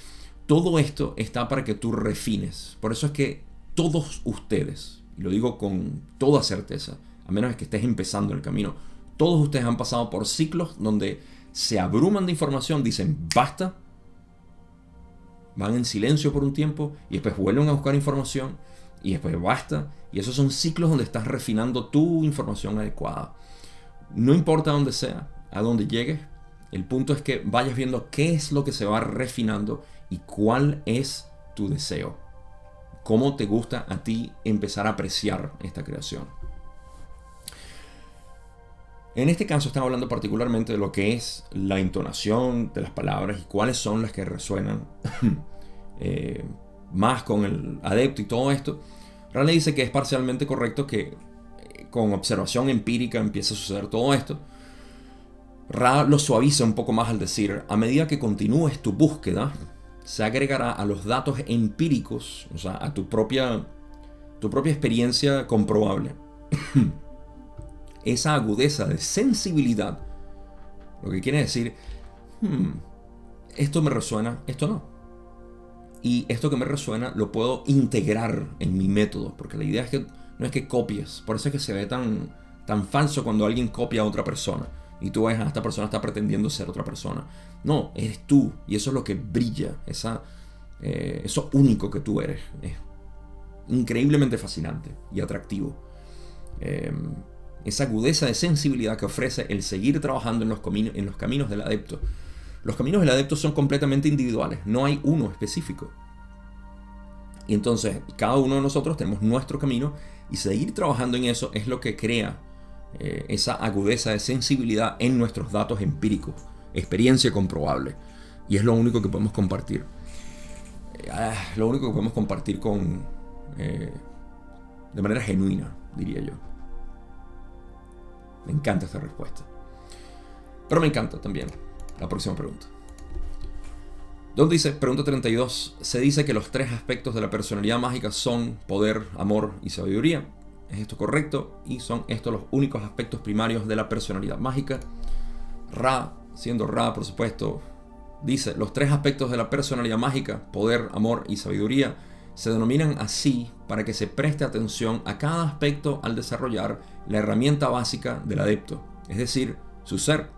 Todo esto está para que tú refines. Por eso es que todos ustedes, y lo digo con toda certeza, a menos que estés empezando el camino, todos ustedes han pasado por ciclos donde se abruman de información, dicen basta, van en silencio por un tiempo y después vuelven a buscar información y después basta. Y esos son ciclos donde estás refinando tu información adecuada. No importa dónde sea, a dónde llegues, el punto es que vayas viendo qué es lo que se va refinando y cuál es tu deseo. Cómo te gusta a ti empezar a apreciar esta creación. En este caso estamos hablando particularmente de lo que es la entonación de las palabras y cuáles son las que resuenan más con el adepto y todo esto. Ra le dice que es parcialmente correcto que con observación empírica empiece a suceder todo esto. Ra lo suaviza un poco más al decir: a medida que continúes tu búsqueda, se agregará a los datos empíricos, o sea, a tu propia experiencia comprobable, esa agudeza de sensibilidad, lo que quiere decir, esto me resuena, esto no. Y esto que me resuena lo puedo integrar en mi método, porque la idea es que no es que copies. Por eso es que se ve tan falso cuando alguien copia a otra persona. y tú ves, esta persona está pretendiendo ser otra persona. No, eres tú, y eso es lo que brilla, eso único que tú eres. Es increíblemente fascinante y atractivo. Esa agudeza de sensibilidad que ofrece el seguir trabajando en los caminos del adepto. Los caminos del adepto son completamente individuales, no hay uno específico. Y entonces cada uno de nosotros tenemos nuestro camino, y seguir trabajando en eso es lo que crea esa agudeza de sensibilidad en nuestros datos empíricos, experiencia comprobable. Y es lo único que podemos compartir. Lo único que podemos compartir de manera genuina, diría yo. Me encanta esta respuesta. Pero me encanta también la próxima pregunta. Donde dice, pregunta 32, se dice que los 3 aspectos de la personalidad mágica son poder, amor y sabiduría. ¿Es esto correcto? Y son estos los únicos aspectos primarios de la personalidad mágica. Ra, siendo Ra, por supuesto, dice, los 3 aspectos de la personalidad mágica, poder, amor y sabiduría, se denominan así para que se preste atención a cada aspecto al desarrollar la herramienta básica del adepto, es decir, su ser.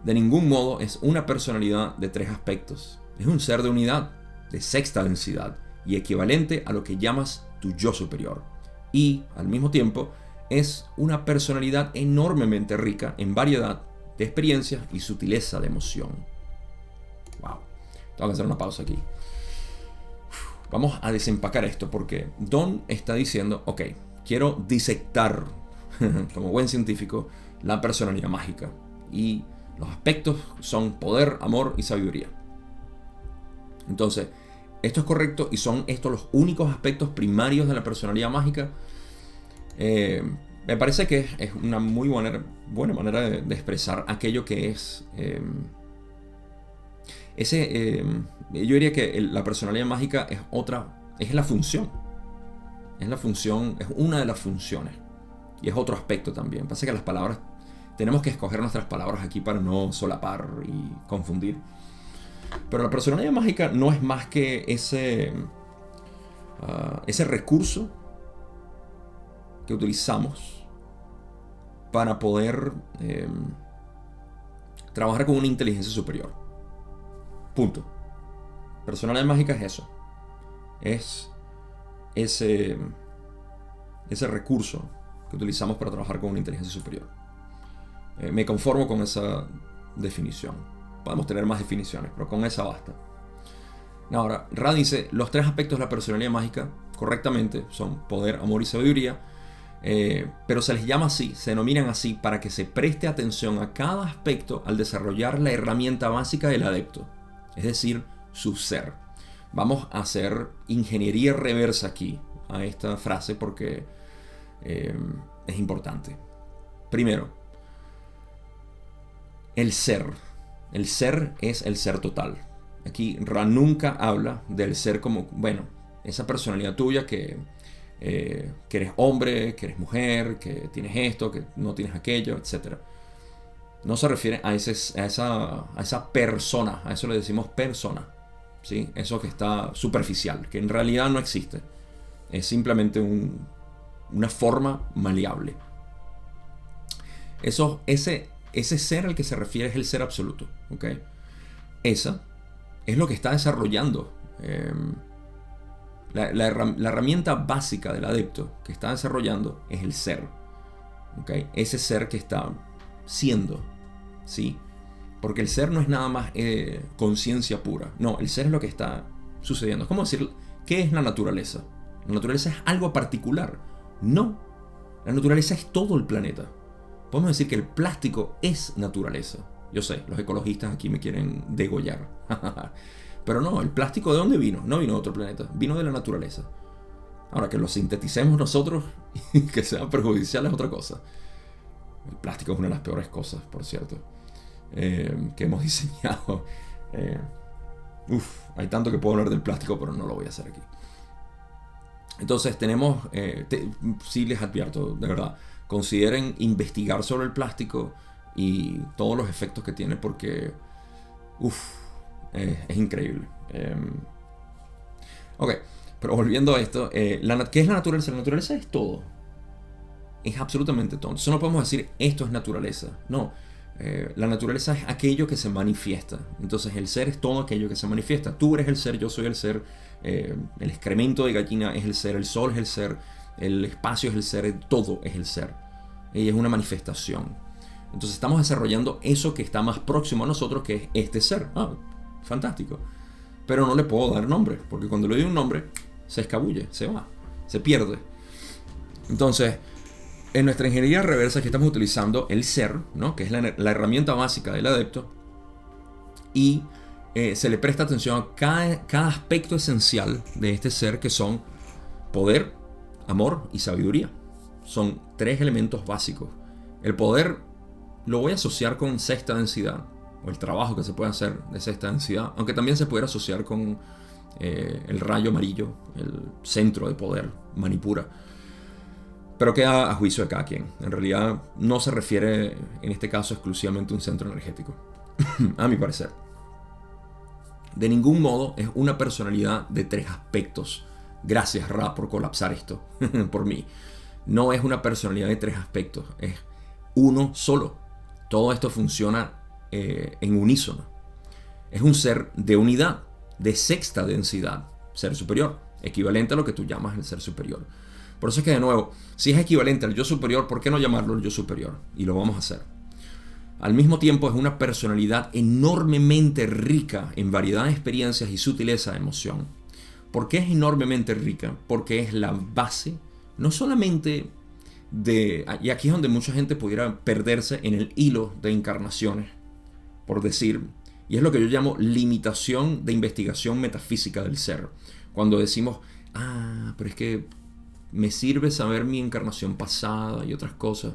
De ningún modo es una personalidad de 3 aspectos. Es un ser de unidad, de 6ª densidad, y equivalente a lo que llamas tu yo superior. Y, al mismo tiempo, es una personalidad enormemente rica en variedad de experiencias y sutileza de emoción. Wow. Tengo que hacer una pausa aquí. Vamos a desempacar esto porque Don está diciendo, ok, quiero disectar, como buen científico, la personalidad mágica. Y los aspectos son poder, amor y sabiduría. Entonces, esto es correcto y son estos los únicos aspectos primarios de la personalidad mágica. Me parece que es una muy buena manera de expresar aquello que es... yo diría que la personalidad mágica es la función. Es una de las funciones. Y es otro aspecto también. Pasa que las palabras, tenemos que escoger nuestras palabras aquí para no solapar y confundir. Pero la personalidad mágica no es más que ese recurso que utilizamos para poder trabajar con una inteligencia superior. Punto. Personalidad mágica es eso. Es ese recurso que utilizamos para trabajar con una inteligencia superior. Me conformo con esa definición. Podemos tener más definiciones, pero con esa basta. Ahora, Ra dice, los 3 aspectos de la personalidad mágica, correctamente, son poder, amor y sabiduría, pero se les llama así, se denominan así, para que se preste atención a cada aspecto al desarrollar la herramienta básica del adepto, es decir, su ser. Vamos a hacer ingeniería reversa aquí a esta frase porque es importante. Primero, el ser. El ser es el ser total. Aquí Ra nunca habla del ser como, bueno, esa personalidad tuya que eres hombre, que eres mujer, que tienes esto, que no tienes aquello, etc. No se refiere a esa persona, a eso le decimos persona, ¿sí? Eso que está superficial, que en realidad no existe. Es simplemente una forma maleable. Ese ser al que se refiere es el ser absoluto, ¿ok? Esa es lo que está desarrollando la herramienta básica del adepto que está desarrollando es el ser, ¿ok? Ese ser que está siendo, ¿sí? Porque el ser no es nada más conciencia pura. No, el ser es lo que está sucediendo. Es como decir, ¿qué es la naturaleza? ¿La naturaleza es algo particular? No, la naturaleza es todo el planeta. Podemos decir que el plástico es naturaleza. Yo sé, los ecologistas aquí me quieren degollar. Pero no, ¿el plástico de dónde vino? No vino de otro planeta, vino de la naturaleza. Ahora, que lo sinteticemos nosotros y que sea perjudicial es otra cosa. El plástico es una de las peores cosas, por cierto, que hemos diseñado. Hay tanto que puedo hablar del plástico, pero no lo voy a hacer aquí. Entonces tenemos, sí les advierto, de verdad, consideren investigar sobre el plástico y todos los efectos que tiene porque es increíble. Ok, pero volviendo a esto, ¿qué es la naturaleza? La naturaleza es todo. Es absolutamente todo. Entonces no podemos decir esto es naturaleza. No, La naturaleza es aquello que se manifiesta. Entonces el ser es todo aquello que se manifiesta. Tú eres el ser, yo soy el ser, el excremento de gallina es el ser, el sol es el ser, el espacio es el ser, todo es el ser. Y es una manifestación. Entonces estamos desarrollando eso que está más próximo a nosotros, que es este ser. Fantástico. Pero no le puedo dar nombre, porque cuando le doy un nombre, se escabulle, se va, se pierde. Entonces, en nuestra ingeniería reversa que estamos utilizando el ser, ¿no? Que es la herramienta básica del adepto, y se le presta atención a cada aspecto esencial de este ser, que son poder, amor y sabiduría. Son 3 elementos básicos. El poder lo voy a asociar con sexta densidad, o el trabajo que se puede hacer de sexta densidad, aunque también se puede asociar con el rayo amarillo, el centro de poder, Manipura. Pero queda a juicio de cada quien. En realidad no se refiere en este caso exclusivamente a un centro energético, a mi parecer. De ningún modo es una personalidad de 3 aspectos. Gracias, Ra, por colapsar esto por mí. No es una personalidad de 3 aspectos, es uno solo. Todo esto funciona en unísono. Es un ser de unidad, de sexta densidad, ser superior, equivalente a lo que tú llamas el ser superior. Por eso es que, de nuevo, si es equivalente al yo superior, ¿por qué no llamarlo el yo superior? Y lo vamos a hacer. Al mismo tiempo, es una personalidad enormemente rica en variedad de experiencias y sutileza de emoción. ¿Por qué es enormemente rica? Porque es la base, no solamente de... Y aquí es donde mucha gente pudiera perderse en el hilo de encarnaciones, por decir, y es lo que yo llamo limitación de investigación metafísica del ser. Cuando decimos, pero es que me sirve saber mi encarnación pasada y otras cosas.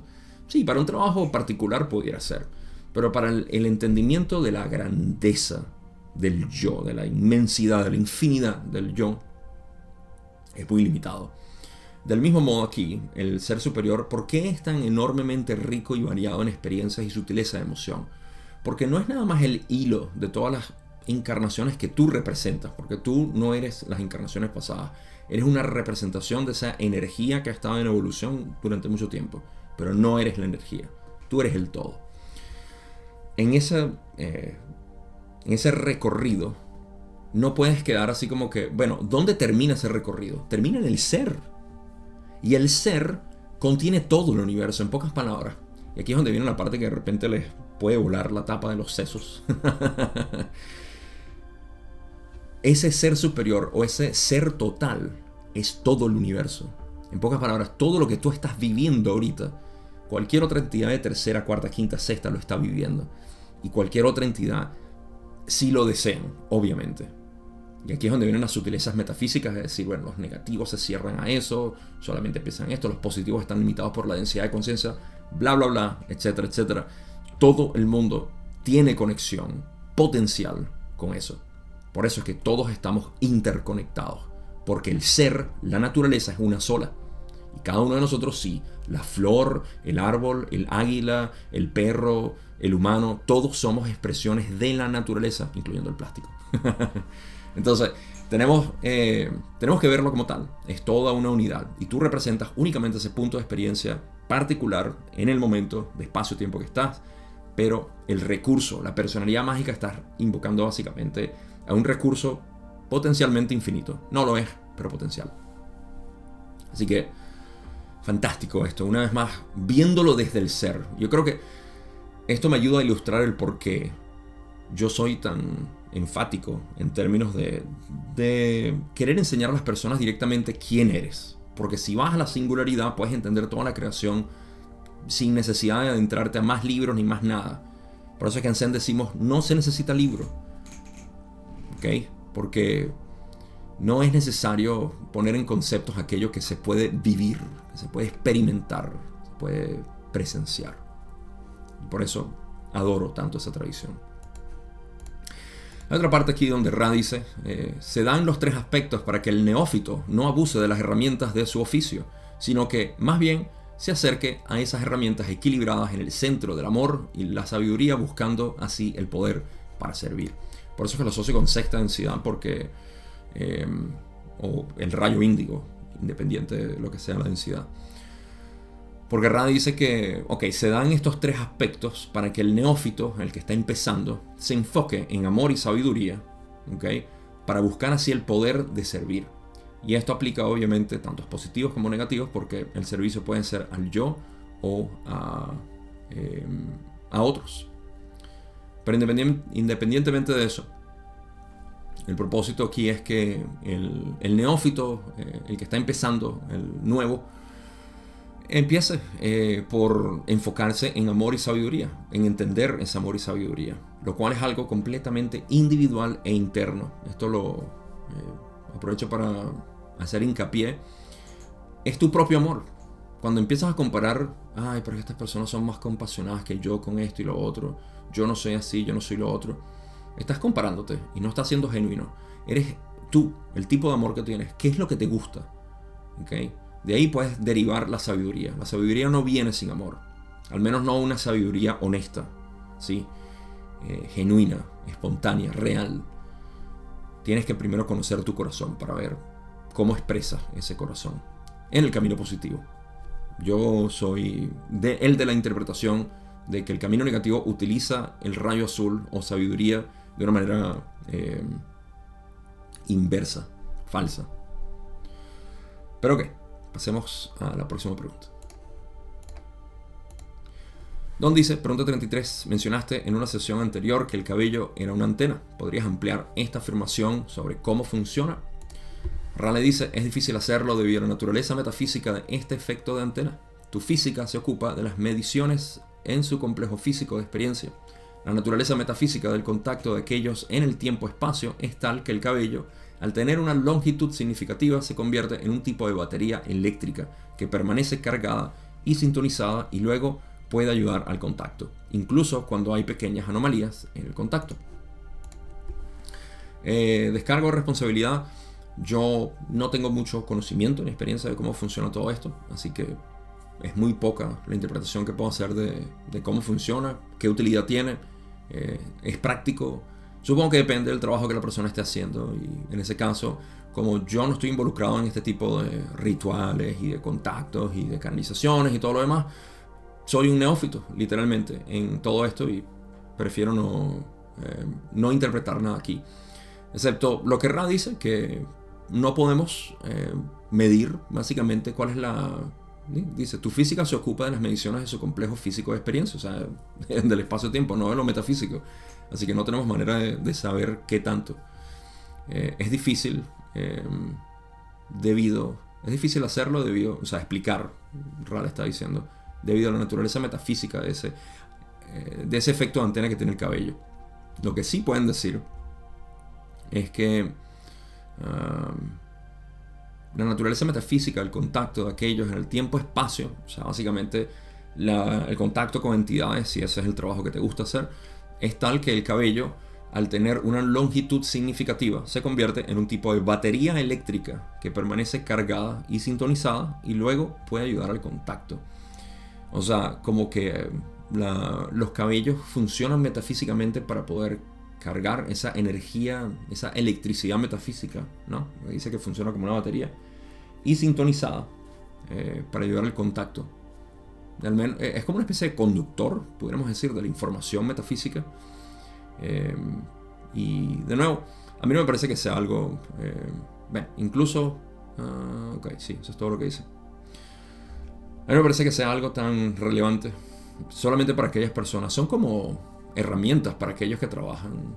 Sí, para un trabajo particular pudiera ser, pero para el entendimiento de la grandeza del yo, de la inmensidad, de la infinidad del yo, es muy limitado. Del mismo modo aquí, el ser superior, ¿por qué es tan enormemente rico y variado en experiencias y sutileza de emoción? Porque no es nada más el hilo de todas las encarnaciones que tú representas, porque tú no eres las encarnaciones pasadas, eres una representación de esa energía que ha estado en evolución durante mucho tiempo, pero no eres la energía, tú eres el todo. En ese recorrido no puedes quedar así como que, bueno, ¿dónde termina ese recorrido? Termina en el ser. Y el ser contiene todo el universo, en pocas palabras. Y aquí es donde viene la parte que de repente les puede volar la tapa de los sesos. Ese ser superior o ese ser total es todo el universo. En pocas palabras, todo lo que tú estás viviendo ahorita, cualquier otra entidad de tercera, cuarta, quinta, sexta lo está viviendo. Y cualquier otra entidad, si lo desean, obviamente. Y aquí es donde vienen las sutilezas metafísicas, es decir, bueno, los negativos se cierran a eso, solamente piensan esto, los positivos están limitados por la densidad de conciencia, bla, bla, bla, etcétera, etcétera. Todo el mundo tiene conexión potencial con eso. Por eso es que todos estamos interconectados, porque el ser, la naturaleza es una sola. Y cada uno de nosotros sí, la flor, el árbol, el águila, el perro, el humano, todos somos expresiones de la naturaleza, incluyendo el plástico. Entonces, tenemos que verlo como tal. Es toda una unidad. Y tú representas únicamente ese punto de experiencia particular en el momento de espacio-tiempo que estás. Pero el recurso, la personalidad mágica, estás invocando básicamente a un recurso potencialmente infinito. No lo es, pero potencial. Así que, fantástico esto. Una vez más, viéndolo desde el ser. Yo creo que esto me ayuda a ilustrar el por qué yo soy tan enfático en términos de querer enseñar a las personas directamente quién eres. Porque si vas a la singularidad, puedes entender toda la creación sin necesidad de adentrarte a más libros ni más nada. Por eso es que en Zen decimos, no se necesita libro. ¿Ok? Porque no es necesario poner en conceptos aquello que se puede vivir, que se puede experimentar, se puede presenciar. Y por eso adoro tanto esa tradición. Hay otra parte aquí donde Ra dice, se dan los 3 aspectos para que el neófito no abuse de las herramientas de su oficio, sino que más bien se acerque a esas herramientas equilibradas en el centro del amor y la sabiduría, buscando así el poder para servir. Por eso es que lo asocio con sexta densidad, porque o el rayo índigo, independiente de lo que sea la densidad. Porque Ra dice que, ok, se dan estos tres aspectos para que el neófito, el que está empezando, se enfoque en amor y sabiduría, ok, para buscar así el poder de servir. Y esto aplica obviamente tanto a positivos como negativos, porque el servicio puede ser al yo o a otros. Pero independientemente de eso, el propósito aquí es que el neófito, el que está empezando, el nuevo, empiece por enfocarse en amor y sabiduría, en entender ese amor y sabiduría, lo cual es algo completamente individual e interno. Esto lo aprovecho para hacer hincapié. Es tu propio amor. Cuando empiezas a comparar, ay, pero estas personas son más compasionadas que yo con esto y lo otro, yo no soy así, yo no soy lo otro, estás comparándote y no estás siendo genuino. Eres tú, el tipo de amor que tienes, qué es lo que te gusta, ¿ok? De ahí puedes derivar la sabiduría. La sabiduría no viene sin amor. Al menos no una sabiduría honesta, ¿sí? Genuina, espontánea, real. Tienes que primero conocer tu corazón para ver cómo expresa ese corazón en el camino positivo. Yo soy de la interpretación de que el camino negativo utiliza el rayo azul o sabiduría de una manera inversa, falsa. Pero ok. Pasemos a la próxima pregunta. Don dice, pregunta 33, mencionaste en una sesión anterior que el cabello era una antena. ¿Podrías ampliar esta afirmación sobre cómo funciona? Ra le dice, es difícil hacerlo debido a la naturaleza metafísica de este efecto de antena. Tu física se ocupa de las mediciones en su complejo físico de experiencia. La naturaleza metafísica del contacto de aquellos en el tiempo-espacio es tal que el cabello, al tener una longitud significativa, se convierte en un tipo de batería eléctrica que permanece cargada y sintonizada y luego puede ayudar al contacto, incluso cuando hay pequeñas anomalías en el contacto. Descargo de responsabilidad. Yo no tengo mucho conocimiento ni experiencia de cómo funciona todo esto, así que es muy poca la interpretación que puedo hacer de cómo funciona, qué utilidad tiene, es práctico. Supongo que depende del trabajo que la persona esté haciendo, y en ese caso, como yo no estoy involucrado en este tipo de rituales y de contactos y de canalizaciones y todo lo demás, soy un neófito literalmente en todo esto y prefiero no interpretar nada aquí, excepto lo que Ra dice, que no podemos medir básicamente cuál es dice, tu física se ocupa de las mediciones de su complejo físico de experiencia, o sea, del espacio-tiempo, no de lo metafísico. Así que no tenemos manera de saber qué tanto. Es difícil es difícil hacerlo o sea, explicar, Ra está diciendo, debido a la naturaleza metafísica de ese efecto de antena que tiene el cabello. Lo que sí pueden decir es que la naturaleza metafísica del contacto de aquellos en el tiempo-espacio, o sea, básicamente el contacto con entidades, si ese es el trabajo que te gusta hacer, es tal que el cabello, al tener una longitud significativa, se convierte en un tipo de batería eléctrica que permanece cargada y sintonizada y luego puede ayudar al contacto. O sea, como que los cabellos funcionan metafísicamente para poder cargar esa energía, esa electricidad metafísica, ¿no? Dice que funciona como una batería y sintonizada para ayudar al contacto. Es como una especie de conductor, podríamos decir, de la información metafísica. Y de nuevo, a mí no me parece que sea algo incluso ok, sí, eso es todo lo que dice. A mí no me parece que sea algo tan relevante solamente para aquellas personas. Son como herramientas para aquellos que trabajan.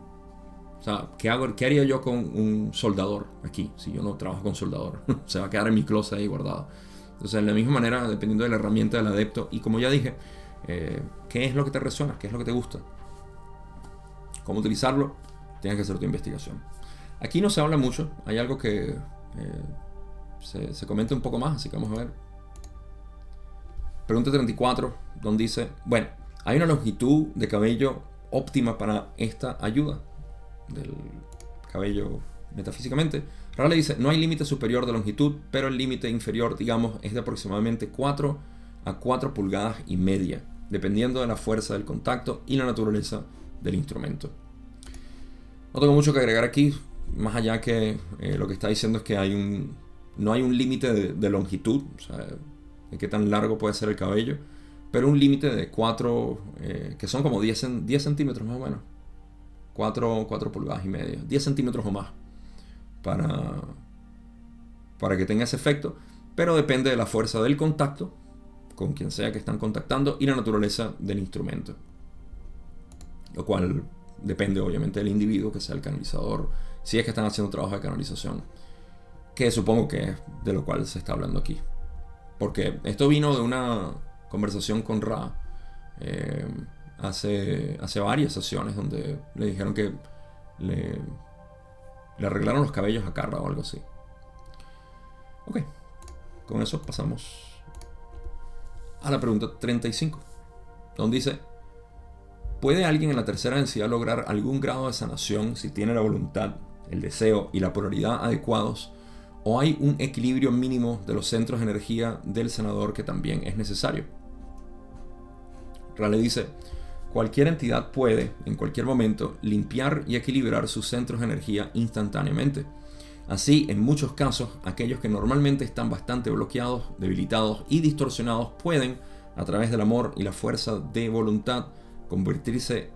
O sea, ¿qué haría yo con un soldador aquí si yo no trabajo con soldador? Se va a quedar en mi closet ahí guardado. Entonces, de la misma manera, dependiendo de la herramienta del adepto, y como ya dije, ¿qué es lo que te resuena? ¿Qué es lo que te gusta? ¿Cómo utilizarlo? Tienes que hacer tu investigación. Aquí no se habla mucho. Hay algo que se comenta un poco más, así que vamos a ver. Pregunta 34, donde dice, bueno, hay una longitud de cabello óptima para esta ayuda del cabello metafísicamente. Ra le dice, no hay límite superior de longitud, pero el límite inferior, digamos, es de aproximadamente 4 a 4 pulgadas y media, dependiendo de la fuerza del contacto y la naturaleza del instrumento. No tengo mucho que agregar aquí, más allá que lo que está diciendo es que no hay un límite de longitud. O sea, de qué tan largo puede ser el cabello, pero un límite de 4, que son como 10 centímetros más o menos. 4 pulgadas y media, 10 centímetros o más, para que tenga ese efecto, pero depende de la fuerza del contacto con quien sea que están contactando y la naturaleza del instrumento, lo cual depende obviamente del individuo, que sea el canalizador, si es que están haciendo trabajo de canalización, que supongo que es de lo cual se está hablando aquí, porque esto vino de una conversación con Ra hace varias sesiones, donde le dijeron que le arreglaron los cabellos a Carla o algo así. Ok, con eso pasamos a la pregunta 35, donde dice: ¿puede alguien en la tercera densidad lograr algún grado de sanación si tiene la voluntad, el deseo y la polaridad adecuados, o hay un equilibrio mínimo de los centros de energía del sanador que también es necesario? Rale dice: cualquier entidad puede, en cualquier momento, limpiar y equilibrar sus centros de energía instantáneamente. Así, en muchos casos, aquellos que normalmente están bastante bloqueados, debilitados y distorsionados pueden, a través del amor y la fuerza de voluntad, convertirse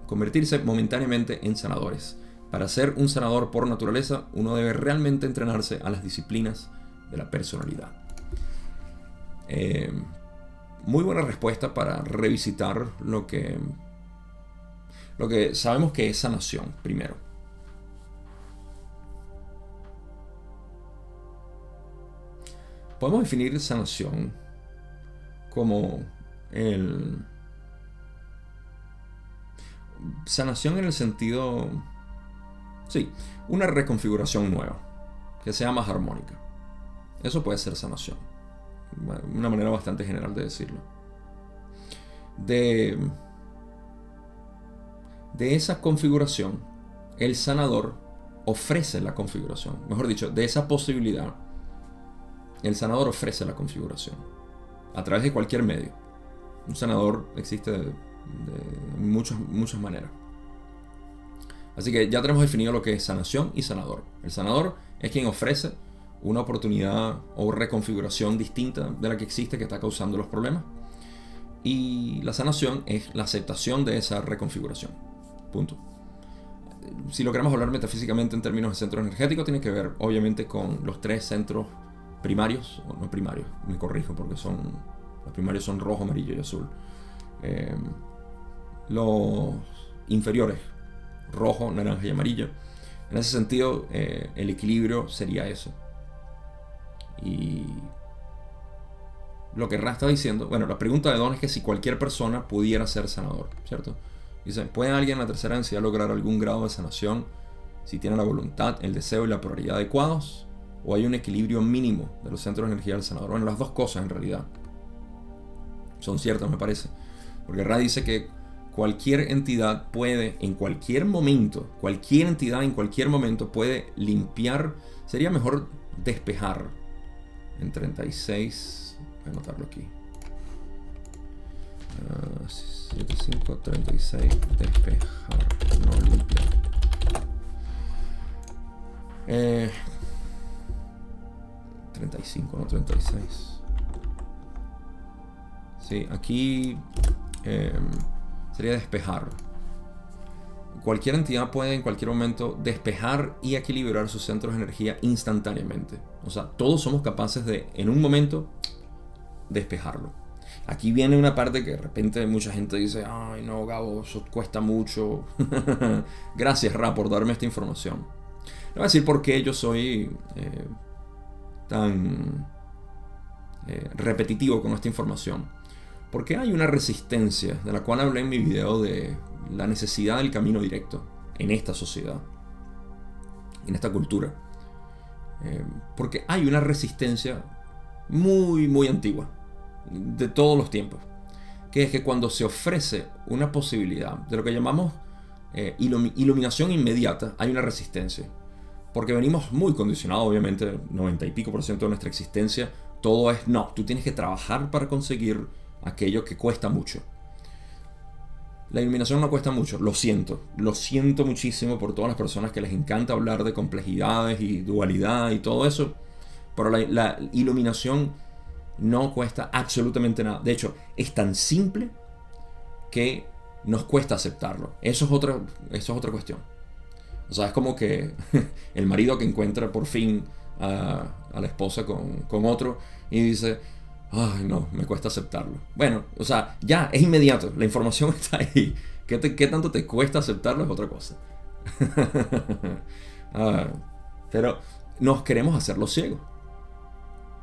momentáneamente en sanadores. Para ser un sanador por naturaleza, uno debe realmente entrenarse a las disciplinas de la personalidad. Muy buena respuesta para revisitar lo que sabemos que es sanación, primero. Podemos definir sanación como sanación en el sentido, sí, una reconfiguración nueva, que sea más armónica. Eso puede ser sanación. Una manera bastante general de decirlo. De esa configuración, el sanador ofrece la configuración. Mejor dicho, de esa posibilidad, el sanador ofrece la configuración a través de cualquier medio. Un sanador existe de muchas maneras. Así que ya tenemos definido lo que es sanación y sanador. El sanador es quien ofrece una oportunidad o reconfiguración distinta de la que existe, que está causando los problemas. Y la sanación es la aceptación de esa reconfiguración. Punto. Si lo queremos hablar metafísicamente en términos de centro energético, tiene que ver obviamente con los 3 centros primarios, o no primarios, me corrijo, porque los primarios son rojo, amarillo y azul. Los inferiores, rojo, naranja y amarillo. En ese sentido, el equilibrio sería eso. Y lo que Ra está diciendo, bueno, la pregunta de Don es que si cualquier persona pudiera ser sanador, ¿cierto? Dice: ¿puede alguien en la tercera densidad lograr algún grado de sanación si tiene la voluntad, el deseo y la polaridad adecuados? ¿O hay un equilibrio mínimo de los centros de energía del sanador? Bueno, las dos cosas en realidad son ciertas, me parece. Porque Ra dice que cualquier entidad puede, en cualquier momento, cualquier entidad en cualquier momento puede limpiar, sería mejor despejar. En 36, voy a anotarlo aquí. 7536, despejar, no limpiar. 35, no 36. Sí, aquí sería despejar. Cualquier entidad puede en cualquier momento despejar y equilibrar sus centros de energía instantáneamente. O sea, todos somos capaces de, en un momento, despejarlo. Aquí viene una parte que de repente mucha gente dice: ay no, Gabo, eso cuesta mucho. Gracias, Ra, por darme esta información. Le voy a decir por qué yo soy tan repetitivo con esta información. Porque hay una resistencia, de la cual hablé en mi video, de la necesidad del camino directo en esta sociedad, en esta cultura. Porque hay una resistencia muy, muy antigua, de todos los tiempos, que es que cuando se ofrece una posibilidad de lo que llamamos iluminación inmediata, hay una resistencia. Porque venimos muy condicionados, obviamente, 90 y pico % de nuestra existencia, todo es: no, tú tienes que trabajar para conseguir aquello que cuesta mucho. La iluminación no cuesta mucho, lo siento muchísimo por todas las personas que les encanta hablar de complejidades y dualidad y todo eso, pero la iluminación no cuesta absolutamente nada. De hecho, es tan simple que nos cuesta aceptarlo. Eso es otra cuestión. O sea, es como que el marido que encuentra por fin a la esposa con otro y dice, ay no, me cuesta aceptarlo. Bueno, o sea, ya es inmediato, la información está ahí. ¿Qué tanto te cuesta aceptarlo? Es otra cosa. Ah, pero nos queremos hacerlo ciegos.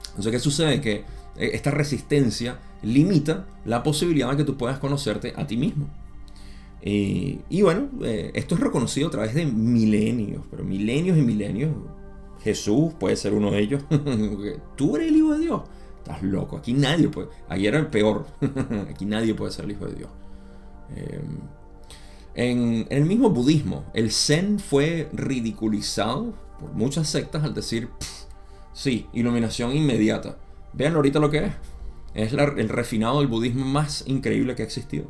Entonces, ¿qué sucede? Que esta resistencia limita la posibilidad de que tú puedas conocerte a ti mismo. Y bueno, esto es reconocido a través de milenios, pero milenios y milenios. Jesús puede ser uno de ellos. Tú eres el Hijo de Dios. Estás loco. Aquí nadie puede. Aquí era el peor. Aquí nadie puede ser el Hijo de Dios. En el mismo budismo, el Zen fue ridiculizado por muchas sectas al decir, sí, iluminación inmediata. Vean ahorita lo que es. Es el refinado del budismo más increíble que ha existido.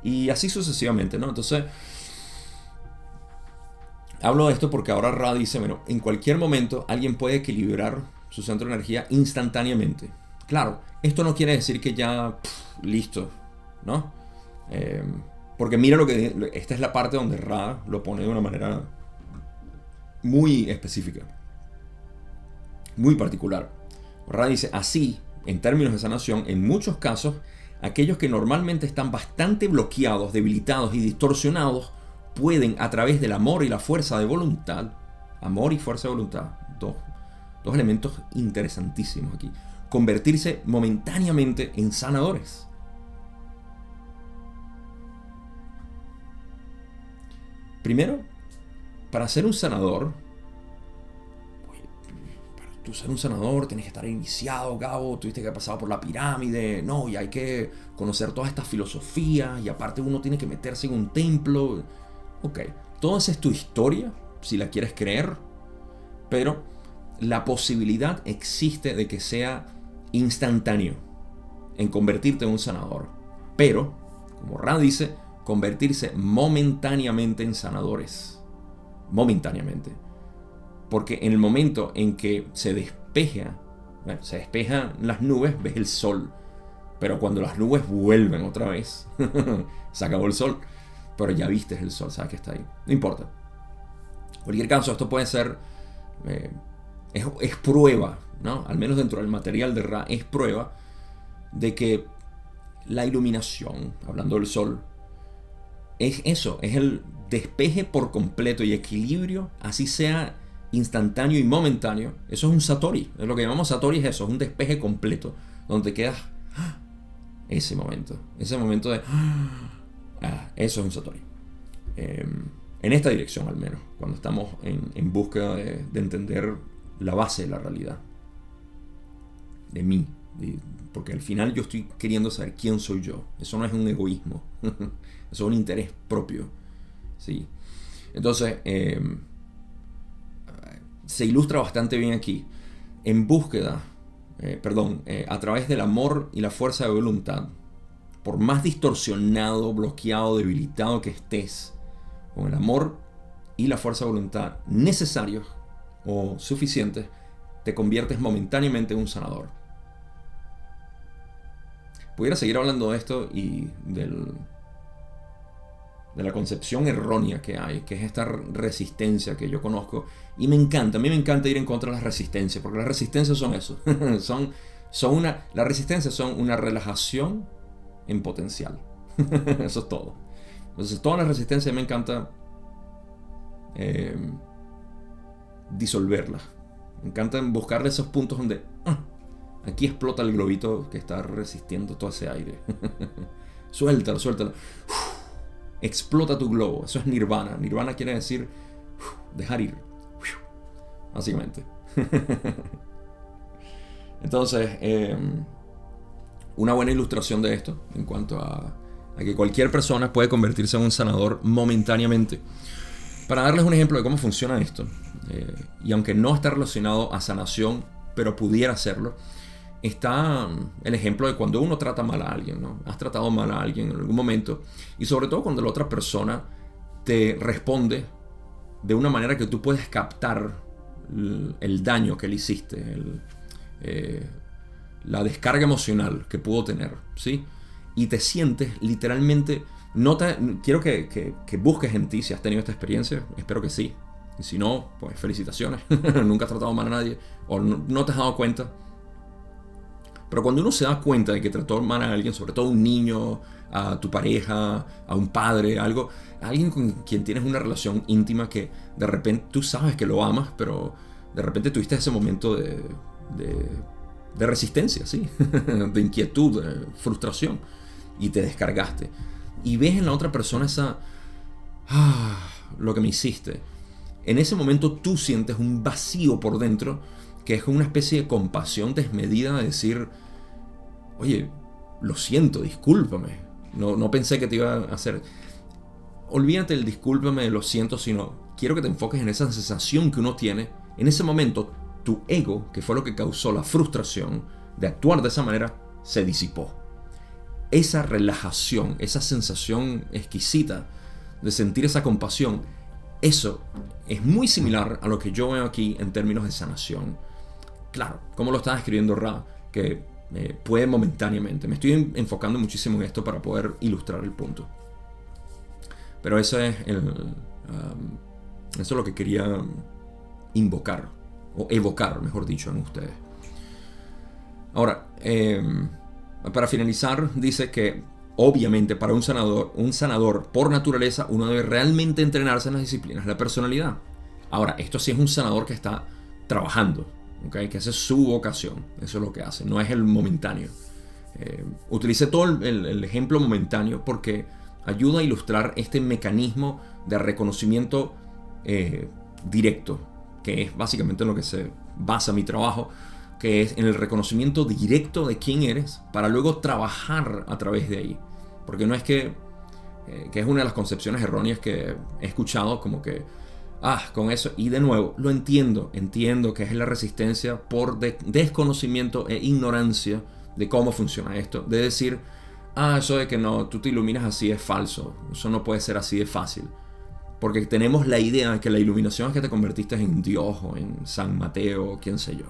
Y así sucesivamente, ¿no? Entonces, hablo de esto porque ahora Ra dice, bueno, en cualquier momento alguien puede equilibrar su centro de energía instantáneamente. Claro, esto no quiere decir que ya, listo, ¿no? Porque mira esta es la parte donde Ra lo pone de una manera muy específica, muy particular. Ra dice, así, en términos de sanación, en muchos casos, aquellos que normalmente están bastante bloqueados, debilitados y distorsionados, pueden, a través del amor y la fuerza de voluntad, amor y fuerza de voluntad, dos elementos interesantísimos aquí, convertirse momentáneamente en sanadores. Primero, para ser un sanador, para tú ser un sanador tienes que estar iniciado, Gabo, tuviste que pasar por la pirámide, no, y hay que conocer todas estas filosofías, y aparte uno tiene que meterse en un templo. Ok, toda esa es tu historia, si la quieres creer, pero la posibilidad existe de que sea instantáneo en convertirte en un sanador. Pero, como Ra dice, convertirse momentáneamente en sanadores. Momentáneamente. Porque en el momento en que se despejan las nubes, ves el sol. Pero cuando las nubes vuelven otra vez, se acabó el sol. Pero ya viste el sol, sabes que está ahí. No importa. En cualquier caso, esto puede ser... es prueba, ¿no? Al menos dentro del material de Ra, es prueba de que la iluminación, hablando del sol, es eso, es el despeje por completo y equilibrio, así sea instantáneo y momentáneo. Eso es un satori. Lo que llamamos satori es eso, es un despeje completo, donde quedas ese momento de eso es un satori. En esta dirección al menos, cuando estamos en búsqueda de entender la base de la realidad, de mí, porque al final yo estoy queriendo saber quién soy yo. Eso no es un egoísmo. Eso es un interés propio, ¿sí? Entonces, se ilustra bastante bien aquí. En búsqueda, a través del amor y la fuerza de voluntad, por más distorsionado, bloqueado, debilitado que estés, con el amor y la fuerza de voluntad necesarios o suficientes, te conviertes momentáneamente en un sanador. Pudiera seguir hablando de esto y de la concepción errónea que hay, que es esta resistencia que yo conozco. Y a mí me encanta ir en contra de las resistencias, porque las resistencias son eso. Las resistencias son una relajación en potencial. Eso es todo. Entonces, todas las resistencias me encanta disolverlas. Me encanta buscarle esos puntos donde aquí explota el globito que está resistiendo todo ese aire. Suéltalo. Explota tu globo. Eso es nirvana. Nirvana quiere decir dejar ir. Básicamente. Entonces, una buena ilustración de esto en cuanto a que cualquier persona puede convertirse en un sanador momentáneamente. Para darles un ejemplo de cómo funciona esto, y aunque no está relacionado a sanación, pero pudiera serlo, está el ejemplo de cuando uno trata mal a alguien, ¿no? Has tratado mal a alguien en algún momento, y sobre todo cuando la otra persona te responde de una manera que tú puedes captar el daño que le hiciste, la descarga emocional que pudo tener, ¿sí? Y te sientes literalmente... Quiero que busques en ti si has tenido esta experiencia, espero que sí. Y si no, pues felicitaciones, nunca has tratado mal a nadie o no te has dado cuenta. Pero cuando uno se da cuenta de que trató mal a alguien, sobre todo un niño, a tu pareja, a un padre, alguien con quien tienes una relación íntima que de repente tú sabes que lo amas, pero de repente tuviste ese momento de resistencia, ¿sí? De inquietud, de frustración, y te descargaste. Y ves en la otra persona lo que me hiciste. En ese momento tú sientes un vacío por dentro que es una especie de compasión desmedida de decir, oye, lo siento, discúlpame. No pensé que te iba a hacer. Olvídate del discúlpame, lo siento, sino quiero que te enfoques en esa sensación que uno tiene. En ese momento, tu ego, que fue lo que causó la frustración de actuar de esa manera, se disipó. Esa relajación, esa sensación exquisita de sentir esa compasión, eso es muy similar a lo que yo veo aquí en términos de sanación. Claro, como lo está describiendo Ra, que puede momentáneamente. Me estoy enfocando muchísimo en esto para poder ilustrar el punto. Pero eso es lo que quería invocar, o evocar, mejor dicho, en ustedes. Ahora, para finalizar, dice que obviamente para un sanador por naturaleza, uno debe realmente entrenarse en las disciplinas de la personalidad. Ahora, esto sí es un sanador que está trabajando, ¿okay? Que esa es su vocación, eso es lo que hace, no es el momentáneo. Utilicé todo el ejemplo momentáneo porque ayuda a ilustrar este mecanismo de reconocimiento directo, que es básicamente en lo que se basa mi trabajo, que es en el reconocimiento directo de quién eres para luego trabajar a través de ahí. Porque no es que es una de las concepciones erróneas que he escuchado, como que con eso, y de nuevo, lo entiendo que es la resistencia por desconocimiento e ignorancia de cómo funciona esto, de decir, eso de que no, tú te iluminas así es falso, eso no puede ser así de fácil, porque tenemos la idea de que la iluminación es que te convertiste en Dios o en San Mateo o quién sé yo.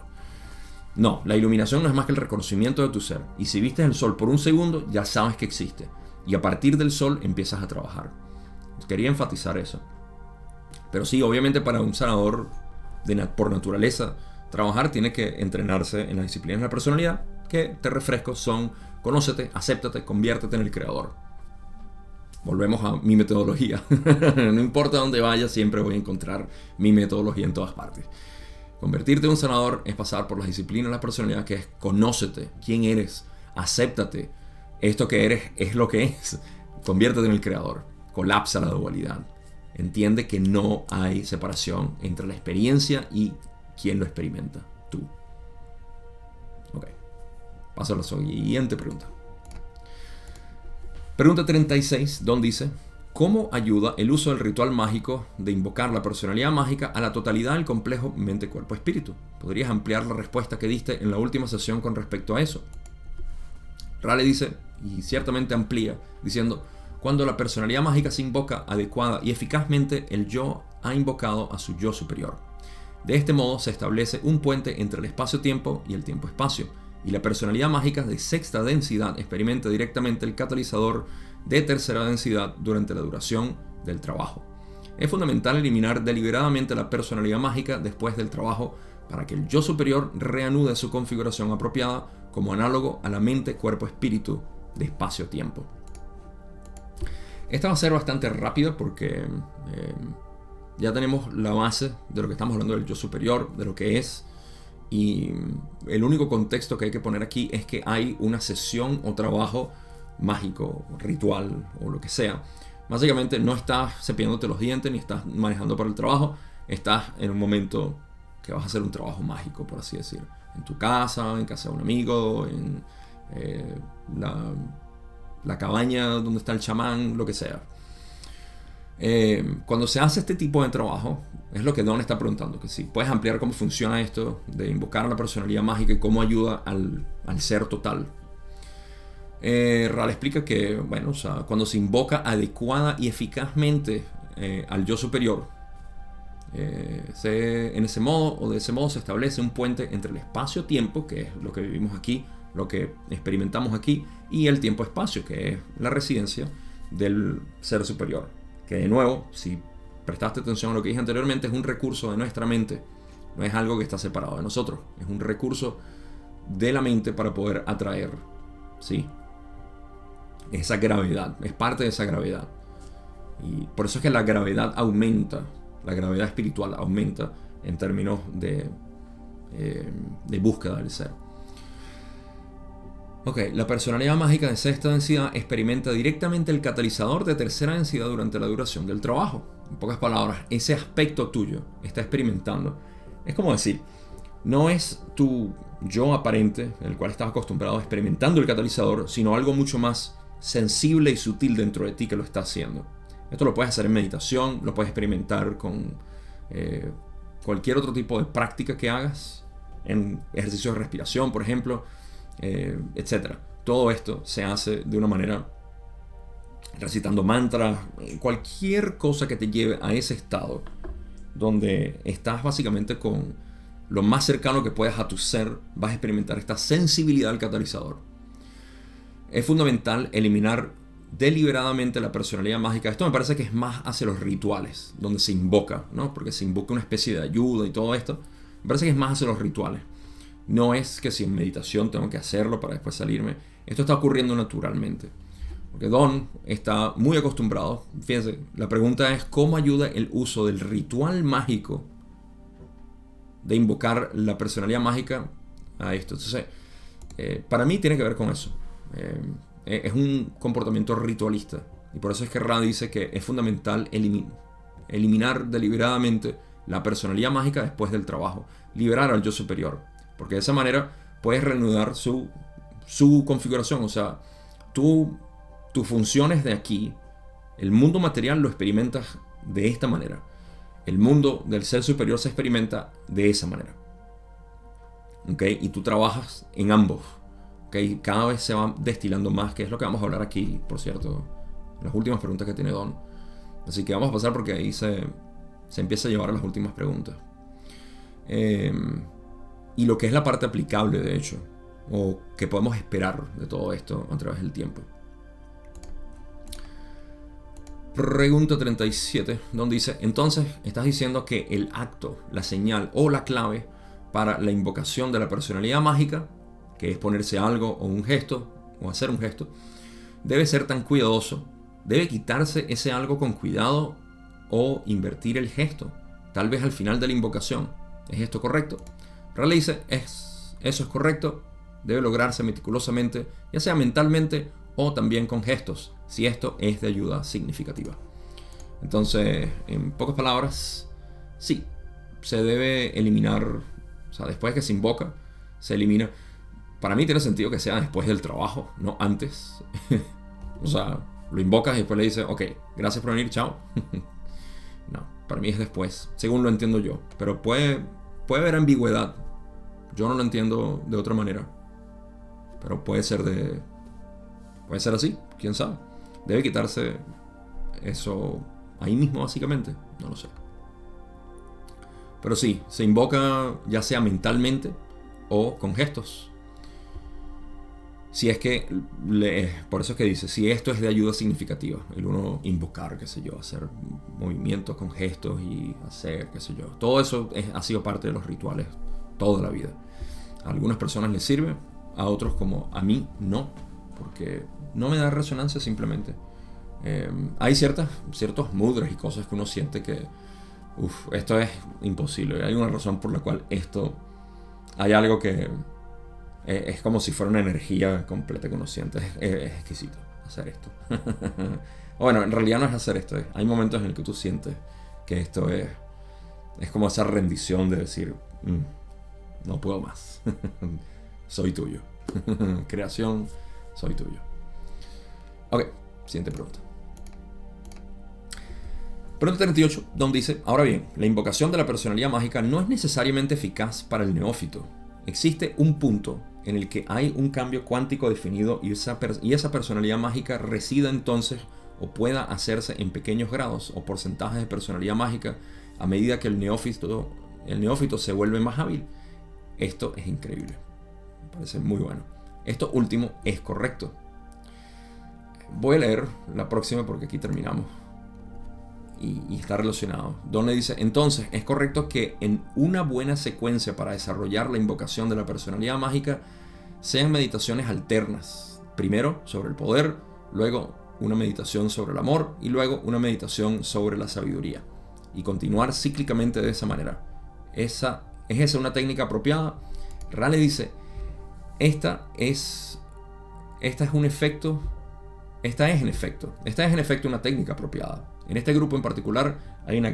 No, la iluminación no es más que el reconocimiento de tu ser, y si vistes el sol por un segundo, ya sabes que existe, y a partir del sol empiezas a trabajar. Quería enfatizar eso. Pero sí, obviamente para un sanador por naturaleza, trabajar tiene que entrenarse en las disciplinas de la personalidad, que te refresco son: conócete, acéptate, conviértete en el creador. Volvemos a mi metodología. No importa dónde vaya, siempre voy a encontrar mi metodología en todas partes. Convertirte en un sanador es pasar por las disciplinas de la personalidad, que es: conócete, quién eres, acéptate, esto que eres es lo que es, conviértete en el creador, colapsa la dualidad. Entiende que no hay separación entre la experiencia y quien lo experimenta, tú. Ok, paso a la siguiente pregunta. Pregunta 36, Don dice: ¿cómo ayuda el uso del ritual mágico de invocar la personalidad mágica a la totalidad del complejo mente-cuerpo-espíritu? ¿Podrías ampliar la respuesta que diste en la última sesión con respecto a eso? Rale dice, y ciertamente amplía, diciendo: cuando la personalidad mágica se invoca adecuada y eficazmente, el yo ha invocado a su yo superior. De este modo se establece un puente entre el espacio-tiempo y el tiempo-espacio, y la personalidad mágica de sexta densidad experimenta directamente el catalizador de tercera densidad durante la duración del trabajo. Es fundamental eliminar deliberadamente la personalidad mágica después del trabajo para que el yo superior reanude su configuración apropiada como análogo a la mente, cuerpo, espíritu de espacio-tiempo. Esta va a ser bastante rápida porque ya tenemos la base de lo que estamos hablando del yo superior, de lo que es, y el único contexto que hay que poner aquí es que hay una sesión o trabajo mágico, ritual o lo que sea. Básicamente no estás cepillándote los dientes ni estás manejando para el trabajo, estás en un momento que vas a hacer un trabajo mágico, por así decir, en tu casa, en casa de un amigo, en la cabaña donde está el chamán, lo que sea. Cuando se hace este tipo de trabajo, es lo que Don está preguntando, que si puedes ampliar cómo funciona esto de invocar a la personalidad mágica y cómo ayuda al ser total. Ral explica que, bueno, o sea, cuando se invoca adecuada y eficazmente al yo superior, en ese modo o de ese modo se establece un puente entre el espacio-tiempo, que es lo que vivimos aquí, lo que experimentamos aquí, y el tiempo-espacio, que es la residencia del ser superior. Que de nuevo, si prestaste atención a lo que dije anteriormente, es un recurso de nuestra mente, no es algo que está separado de nosotros, es un recurso de la mente para poder atraer, ¿sí?, esa gravedad, es parte de esa gravedad. Y por eso es que la gravedad aumenta, la gravedad espiritual aumenta en términos de búsqueda del ser. Ok, la personalidad mágica de sexta densidad experimenta directamente el catalizador de tercera densidad durante la duración del trabajo. En pocas palabras, ese aspecto tuyo está experimentando. Es como decir, no es tu yo aparente, el cual estás acostumbrado experimentando el catalizador, sino algo mucho más sensible y sutil dentro de ti que lo está haciendo. Esto lo puedes hacer en meditación, lo puedes experimentar con cualquier otro tipo de práctica que hagas, en ejercicios de respiración, por ejemplo, etc. Todo esto se hace de una manera recitando mantras, cualquier cosa que te lleve a ese estado donde estás básicamente con lo más cercano que puedas a tu ser, vas a experimentar esta sensibilidad al catalizador. Es fundamental eliminar deliberadamente la personalidad mágica. Esto me parece que es más hacia los rituales, donde se invoca, ¿no? Porque se invoca una especie de ayuda y todo esto. Me parece que es más hacia los rituales. No es que si en meditación tengo que hacerlo para después salirme. Esto está ocurriendo naturalmente. Porque Don está muy acostumbrado. Fíjense, la pregunta es ¿cómo ayuda el uso del ritual mágico de invocar la personalidad mágica a esto? Entonces, para mí tiene que ver con eso. Es un comportamiento ritualista. Y por eso es que Ra dice que es fundamental eliminar deliberadamente la personalidad mágica después del trabajo. Liberar al yo superior. Porque de esa manera puedes reanudar su configuración. O sea, tus funciones de aquí, el mundo material lo experimentas de esta manera. El mundo del ser superior se experimenta de esa manera. ¿Okay? Y tú trabajas en ambos. ¿Okay? Cada vez se va destilando más, que es lo que vamos a hablar aquí, por cierto, las últimas preguntas que tiene Don. Así que vamos a pasar porque ahí se empieza a llevar a las últimas preguntas. Y lo que es la parte aplicable, de hecho, o que podemos esperar de todo esto a través del tiempo. Pregunta 37, donde dice, entonces estás diciendo que el acto, la señal o la clave para la invocación de la personalidad mágica, que es ponerse algo o un gesto, o hacer un gesto, debe ser tan cuidadoso, debe quitarse ese algo con cuidado o invertir el gesto, tal vez al final de la invocación. ¿Es esto correcto? Raleigh dice, eso es correcto, debe lograrse meticulosamente, ya sea mentalmente o también con gestos, si esto es de ayuda significativa. Entonces, en pocas palabras, sí, se debe eliminar, o sea, después que se invoca, se elimina. Para mí tiene sentido que sea después del trabajo, no antes. O sea, lo invocas y después le dices, ok, gracias por venir, chao. No, para mí es después, según lo entiendo yo. Pero puede haber ambigüedad. Yo no lo entiendo de otra manera. Pero puede ser así, quién sabe. Debe quitarse eso ahí mismo, básicamente. No lo sé. Pero sí, se invoca ya sea mentalmente o con gestos. Si es que, por eso es que dice, si esto es de ayuda significativa, el uno invocar, qué sé yo, hacer movimientos con gestos y hacer, qué sé yo. Todo eso ha sido parte de los rituales toda la vida. A algunas personas les sirve, a otros como a mí no, porque no me da resonancia simplemente. Hay ciertos mudras y cosas que uno siente que, esto es imposible. Hay una razón por la cual hay algo que es como si fuera una energía completa que uno siente. Es exquisito hacer esto. Bueno, en realidad no es hacer esto. Hay momentos en el que tú sientes que esto es como esa rendición de decir, no puedo más. Soy tuyo. Creación, soy tuyo. Ok, siguiente pregunta. Pregunta 38, donde dice, ahora bien, la invocación de la personalidad mágica no es necesariamente eficaz para el neófito. Existe un punto en el que hay un cambio cuántico definido y esa personalidad mágica resida entonces o pueda hacerse en pequeños grados o porcentajes de personalidad mágica a medida que el neófito se vuelve más hábil. Esto es increíble. Me parece muy bueno. esto último es correcto. Voy a leer la próxima porque aquí terminamos. Y está relacionado. Don le dice, entonces es correcto que en una buena secuencia para desarrollar la invocación de la personalidad mágica sean meditaciones alternas. Primero sobre el poder, luego una meditación sobre el amor y luego una meditación sobre la sabiduría. Y continuar cíclicamente de esa manera. ¿Es esa una técnica apropiada? Ra le dice, esta es en efecto una técnica apropiada. En este grupo en particular hay una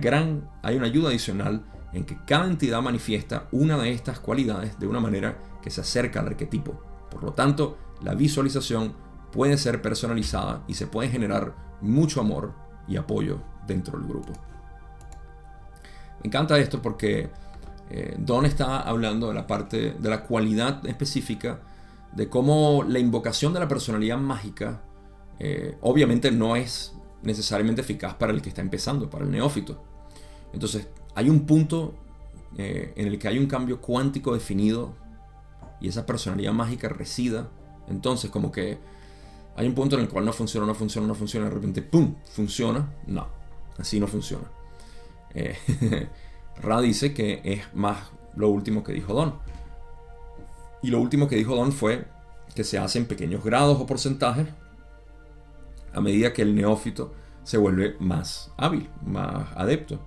ayuda adicional en que cada entidad manifiesta una de estas cualidades de una manera que se acerca al arquetipo. Por lo tanto, la visualización puede ser personalizada y se puede generar mucho amor y apoyo dentro del grupo. Me encanta esto porque Don está hablando de la parte de la cualidad específica de cómo la invocación de la personalidad mágica obviamente no es necesariamente eficaz para el que está empezando, para el neófito. Entonces hay un punto en el que hay un cambio cuántico definido y esa personalidad mágica resida. Entonces como que hay un punto en el cual no funciona, de repente ¡pum! Funciona. No, así no funciona. Ra dice que es más lo último que dijo Don. Y lo último que dijo Don fue que se hace en pequeños grados o porcentajes a medida que el neófito se vuelve más hábil, más adepto.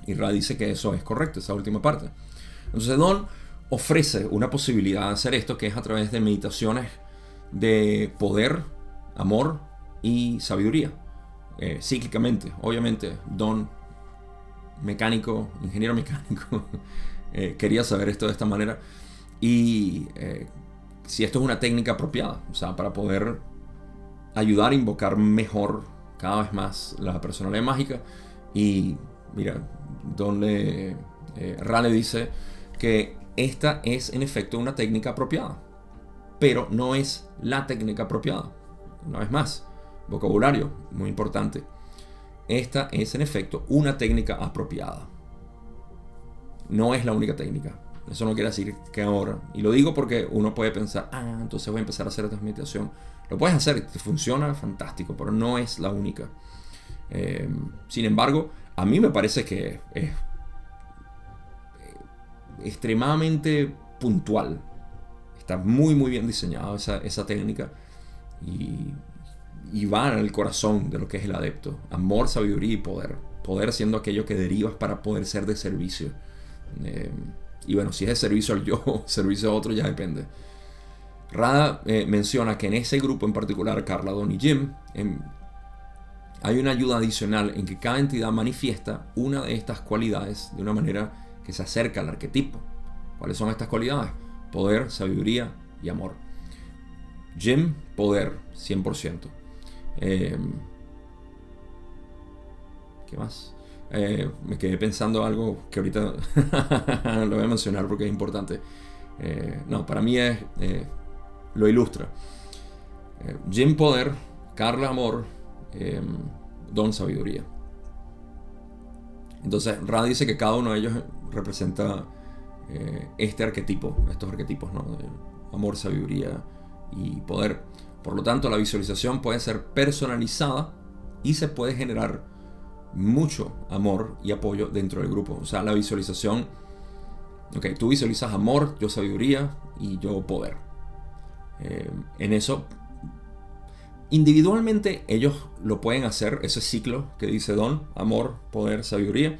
Y Ra dice que eso es correcto, esa última parte. Entonces Don ofrece una posibilidad de hacer esto, que es a través de meditaciones de poder, amor y sabiduría. Cíclicamente, obviamente, Don, ingeniero mecánico, quería saber esto de esta manera. Y si esto es una técnica apropiada, o sea, para poder ayudar a invocar mejor cada vez más la personalidad mágica. Y mira, Ra le dice que esta es en efecto una técnica apropiada, pero no es la técnica apropiada. Una vez más, vocabulario, muy importante. Esta es en efecto una técnica apropiada. No es la única técnica. Eso no quiere decir que ahora, y lo digo porque uno puede pensar, entonces voy a empezar a hacer esta meditación. Lo puedes hacer, te funciona fantástico, pero no es la única. Sin embargo, a mí me parece que es extremadamente puntual. Está muy muy bien diseñada esa técnica y va al corazón de lo que es el adepto. Amor, sabiduría y poder. Poder siendo aquello que derivas para poder ser de servicio. Y bueno, si es de servicio al yo o servicio a otro, ya depende. Ra menciona que en ese grupo en particular, Carla, Don y Jim, hay una ayuda adicional en que cada entidad manifiesta una de estas cualidades de una manera que se acerca al arquetipo. ¿Cuáles son estas cualidades? Poder, sabiduría y amor. Jim, poder, 100%. ¿Qué más? Me quedé pensando algo que ahorita lo voy a mencionar porque es importante. Para mí lo ilustra. Jim, poder. Carla, amor. Don, sabiduría. Entonces Ra dice que cada uno de ellos representa estos arquetipos, ¿no? Amor, sabiduría y poder. Por lo tanto, la visualización puede ser personalizada y se puede generar mucho amor y apoyo dentro del grupo. O sea, la visualización, tú visualizas amor, yo sabiduría y yo poder. En eso, individualmente ellos lo pueden hacer, ese ciclo que dice Don, amor, poder, sabiduría,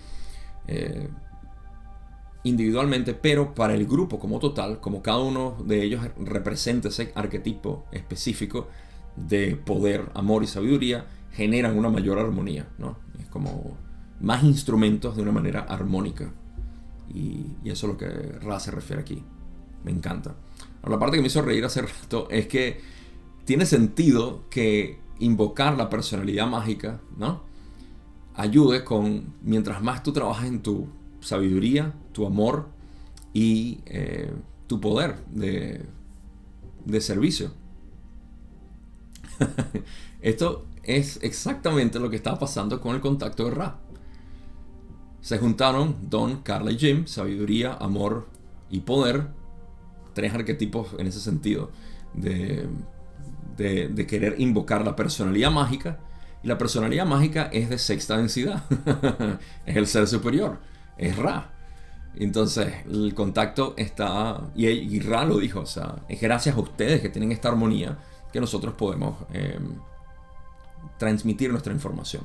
individualmente, pero para el grupo como total, como cada uno de ellos representa ese arquetipo específico de poder, amor y sabiduría, generan una mayor armonía, ¿no? Es como más instrumentos de una manera armónica. Y eso es lo que Ra se refiere aquí. Me encanta. Ahora, la parte que me hizo reír hace rato es que tiene sentido que invocar la personalidad mágica, ¿no?, ayude mientras más tú trabajas en tu sabiduría, tu amor y tu poder de servicio. Esto es exactamente lo que estaba pasando con el contacto de Ra. Se juntaron Don, Carla y Jim, sabiduría, amor y poder, tres arquetipos en ese sentido de querer invocar la personalidad mágica. Y la personalidad mágica es de sexta densidad. Es el ser superior. Es Ra. Entonces el contacto está, y Ra lo dijo, o sea, es gracias a ustedes que tienen esta armonía que nosotros podemos transmitir nuestra información.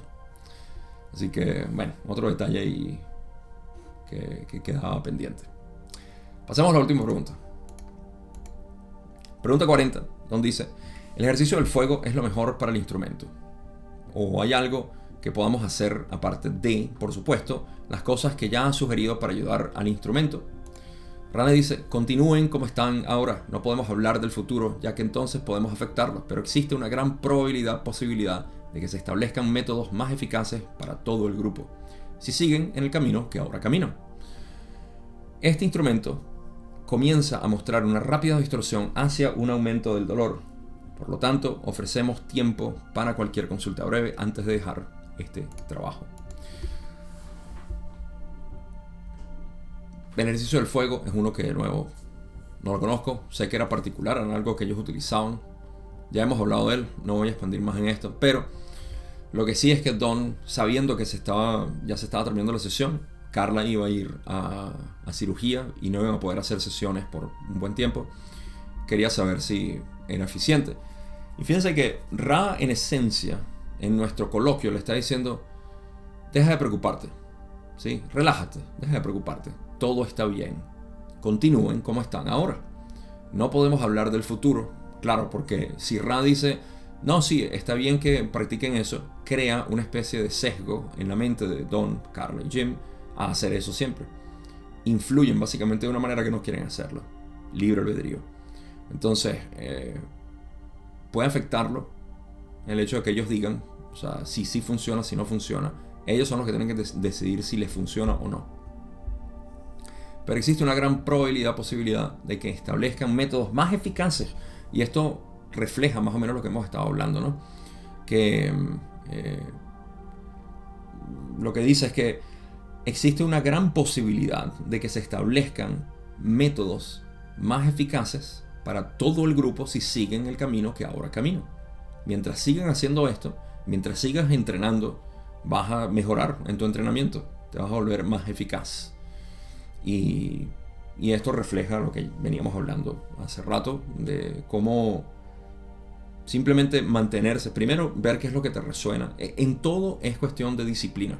Así que, bueno, otro detalle ahí que quedaba pendiente. Pasemos a la última pregunta. Pregunta 40, donde dice: ¿el ejercicio del fuego es lo mejor para el instrumento? ¿O hay algo que podamos hacer aparte de, por supuesto, las cosas que ya han sugerido para ayudar al instrumento? Rane dice: continúen como están ahora, no podemos hablar del futuro, ya que entonces podemos afectarlos, pero existe una gran posibilidad de que se establezcan métodos más eficaces para todo el grupo, si siguen en el camino que ahora caminan. Este instrumento comienza a mostrar una rápida distorsión hacia un aumento del dolor. Por lo tanto, ofrecemos tiempo para cualquier consulta breve antes de dejar este trabajo. El ejercicio del fuego es uno que, de nuevo, no lo conozco. Sé que era particular, era algo que ellos utilizaban. Ya hemos hablado de él, no voy a expandir más en esto. Pero lo que sí es que Don, sabiendo que ya se estaba terminando la sesión, Carla iba a ir a cirugía y no iban a poder hacer sesiones por un buen tiempo, quería saber si era eficiente. Y fíjense que Ra, en esencia, en nuestro coloquio, le está diciendo: deja de preocuparte, ¿sí? Relájate, deja de preocuparte, todo está bien, continúen como están ahora. No podemos hablar del futuro, claro, porque si Ra dice: no, sí, está bien que practiquen eso, crea una especie de sesgo en la mente de Don, Carla y Jim a hacer eso siempre. Influyen básicamente de una manera que no quieren hacerlo. Libre albedrío. Entonces, puede afectarlo el hecho de que ellos digan, o sea, si sí funciona, si no funciona. Ellos son los que tienen que decidir si les funciona o no. Pero existe una gran posibilidad de que establezcan métodos más eficaces. Y esto refleja más o menos lo que hemos estado hablando, ¿no? Que lo que dice es que existe una gran posibilidad de que se establezcan métodos más eficaces para todo el grupo si siguen el camino que ahora camino. Mientras sigan haciendo esto, mientras sigas entrenando, vas a mejorar en tu entrenamiento, te vas a volver más eficaz. Y esto refleja lo que veníamos hablando hace rato, de cómo simplemente mantenerse, primero ver qué es lo que te resuena. En todo es cuestión de disciplina,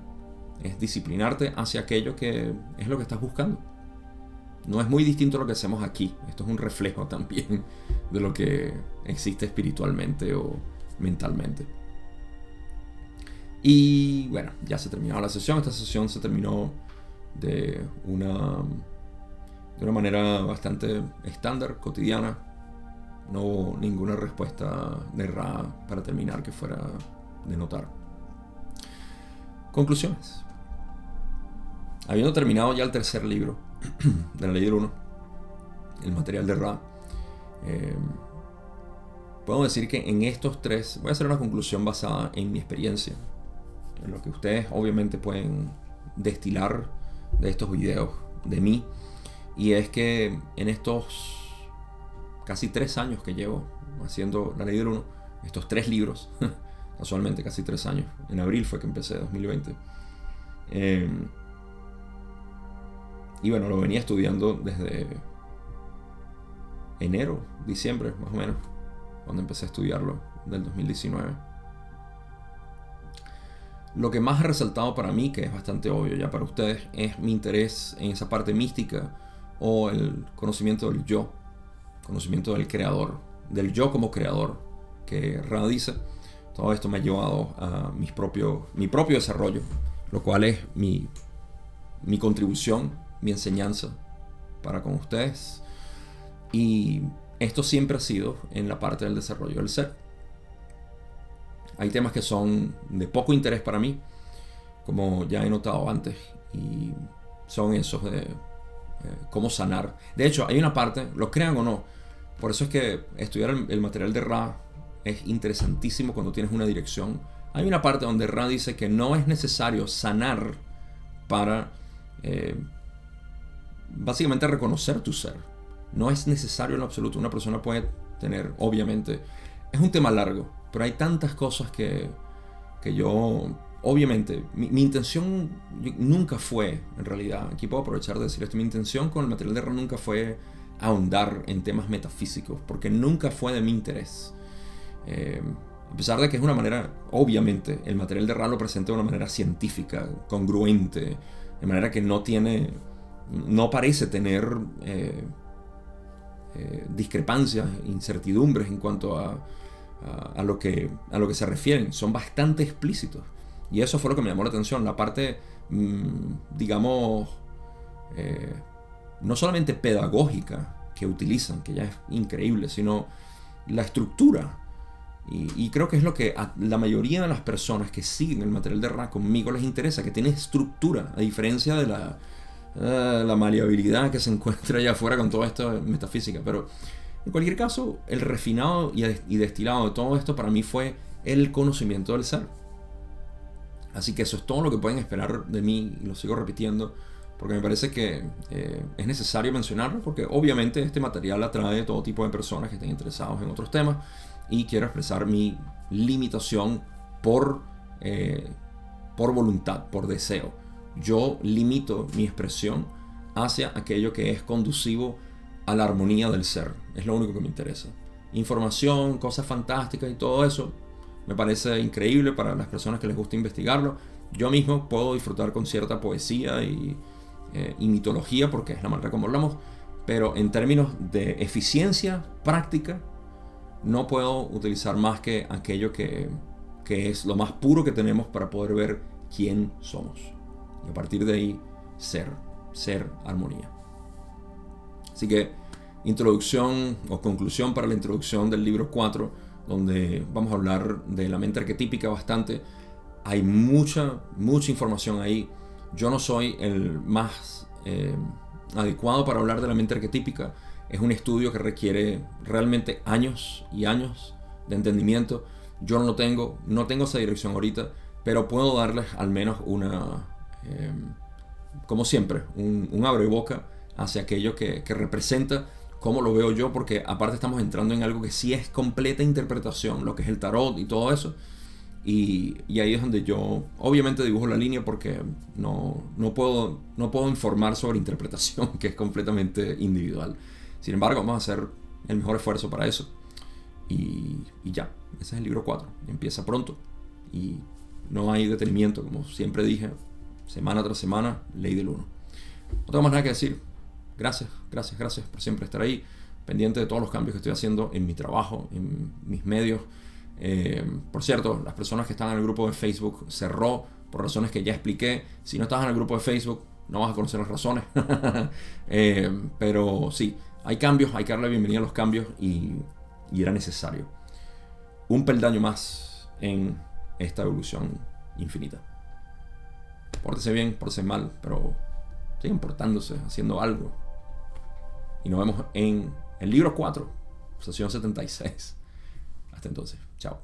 es disciplinarte hacia aquello que es lo que estás buscando. No es muy distinto a lo que hacemos aquí. Esto es un reflejo también de lo que existe espiritualmente o mentalmente. Y bueno, ya se terminó la sesión. Esta sesión se terminó de una manera bastante estándar, cotidiana. No hubo ninguna respuesta de Ra para terminar que fuera de notar. Conclusiones. Habiendo terminado ya el tercer libro de la Ley del Uno, el material de Ra, puedo decir que en estos tres voy a hacer una conclusión basada en mi experiencia, en lo que ustedes obviamente pueden destilar de estos videos de mí, y es que en estos casi 3 años que llevo haciendo la Ley del Uno, estos 3 libros, casualmente casi 3 años, en abril fue que empecé, 2020, y bueno, lo venía estudiando desde enero, diciembre, más o menos, cuando empecé a estudiarlo, del 2019. Lo que más ha resaltado para mí, que es bastante obvio ya para ustedes, es mi interés en esa parte mística o el conocimiento del yo, conocimiento del creador, del yo como creador, que Ra dice. Todo esto me ha llevado a mi propio desarrollo, lo cual es mi contribución, mi enseñanza para con ustedes. Y esto siempre ha sido en la parte del desarrollo del ser. Hay temas que son de poco interés para mí, como ya he notado antes, y son esos de cómo sanar. De hecho, hay una parte, lo crean o no, por eso es que estudiar el material de Ra es interesantísimo cuando tienes una dirección. Hay una parte donde Ra dice que no es necesario sanar para básicamente reconocer tu ser. No es necesario en lo absoluto. Una persona puede tener, obviamente, es un tema largo, pero hay tantas cosas que yo, obviamente, mi intención nunca fue, en realidad, aquí puedo aprovechar de decir esto, mi intención con el material de RA nunca fue ahondar en temas metafísicos, porque nunca fue de mi interés. A pesar de que es una manera, obviamente, el material de RA lo presenta de una manera científica, congruente, de manera que no parece tener discrepancias, incertidumbres en cuanto a lo que se refieren. Son bastante explícitos. Y eso fue lo que me llamó la atención. La parte, digamos, no solamente pedagógica que utilizan, que ya es increíble, sino la estructura. Y creo que es lo que a la mayoría de las personas que siguen el material de RA conmigo les interesa, que tiene estructura, a diferencia de la maleabilidad que se encuentra allá afuera con toda esta metafísica. Pero en cualquier caso, el refinado y destilado de todo esto para mí fue el conocimiento del ser. Así que eso es todo lo que pueden esperar de mí, y lo sigo repitiendo, porque me parece que es necesario mencionarlo, porque obviamente este material atrae a todo tipo de personas que estén interesados en otros temas, y quiero expresar mi limitación por voluntad, por deseo. Yo limito mi expresión hacia aquello que es conducivo a la armonía del ser. Es lo único que me interesa. Información, cosas fantásticas y todo eso me parece increíble para las personas que les gusta investigarlo. Yo mismo puedo disfrutar con cierta poesía y mitología, porque es la manera como hablamos, pero en términos de eficiencia práctica no puedo utilizar más que aquello que es lo más puro que tenemos para poder ver quién somos. Y a partir de ahí, ser armonía. Así que, introducción o conclusión para la introducción del libro 4, donde vamos a hablar de la mente arquetípica bastante. Hay mucha información ahí. Yo no soy el más adecuado para hablar de la mente arquetípica. Es un estudio que requiere realmente años y años de entendimiento. Yo no lo tengo, no tengo esa dirección ahorita, pero puedo darles al menos como siempre, un abreboca hacia aquello que representa cómo lo veo yo, porque aparte estamos entrando en algo que sí es completa interpretación, lo que es el tarot y todo eso. Y ahí es donde yo obviamente dibujo la línea, porque no puedo informar sobre interpretación, que es completamente individual. Sin embargo, vamos a hacer el mejor esfuerzo para eso. Y ya, ese es el libro 4. Empieza pronto. Y no hay detenimiento, como siempre dije, semana tras semana, ley del 1. No tengo más nada que decir. Gracias por siempre estar ahí, pendiente de todos los cambios que estoy haciendo en mi trabajo, en mis medios. Por cierto, las personas que están en el grupo de Facebook cerró por razones que ya expliqué. Si no estás en el grupo de Facebook, no vas a conocer las razones. Pero sí, hay cambios, hay que darle bienvenida a los cambios, y era necesario. Un peldaño más en esta evolución infinita. Pórtese bien, pórtese mal, pero sigan portándose, haciendo algo. Y nos vemos en el libro 4, sesión 76. Hasta entonces, chao.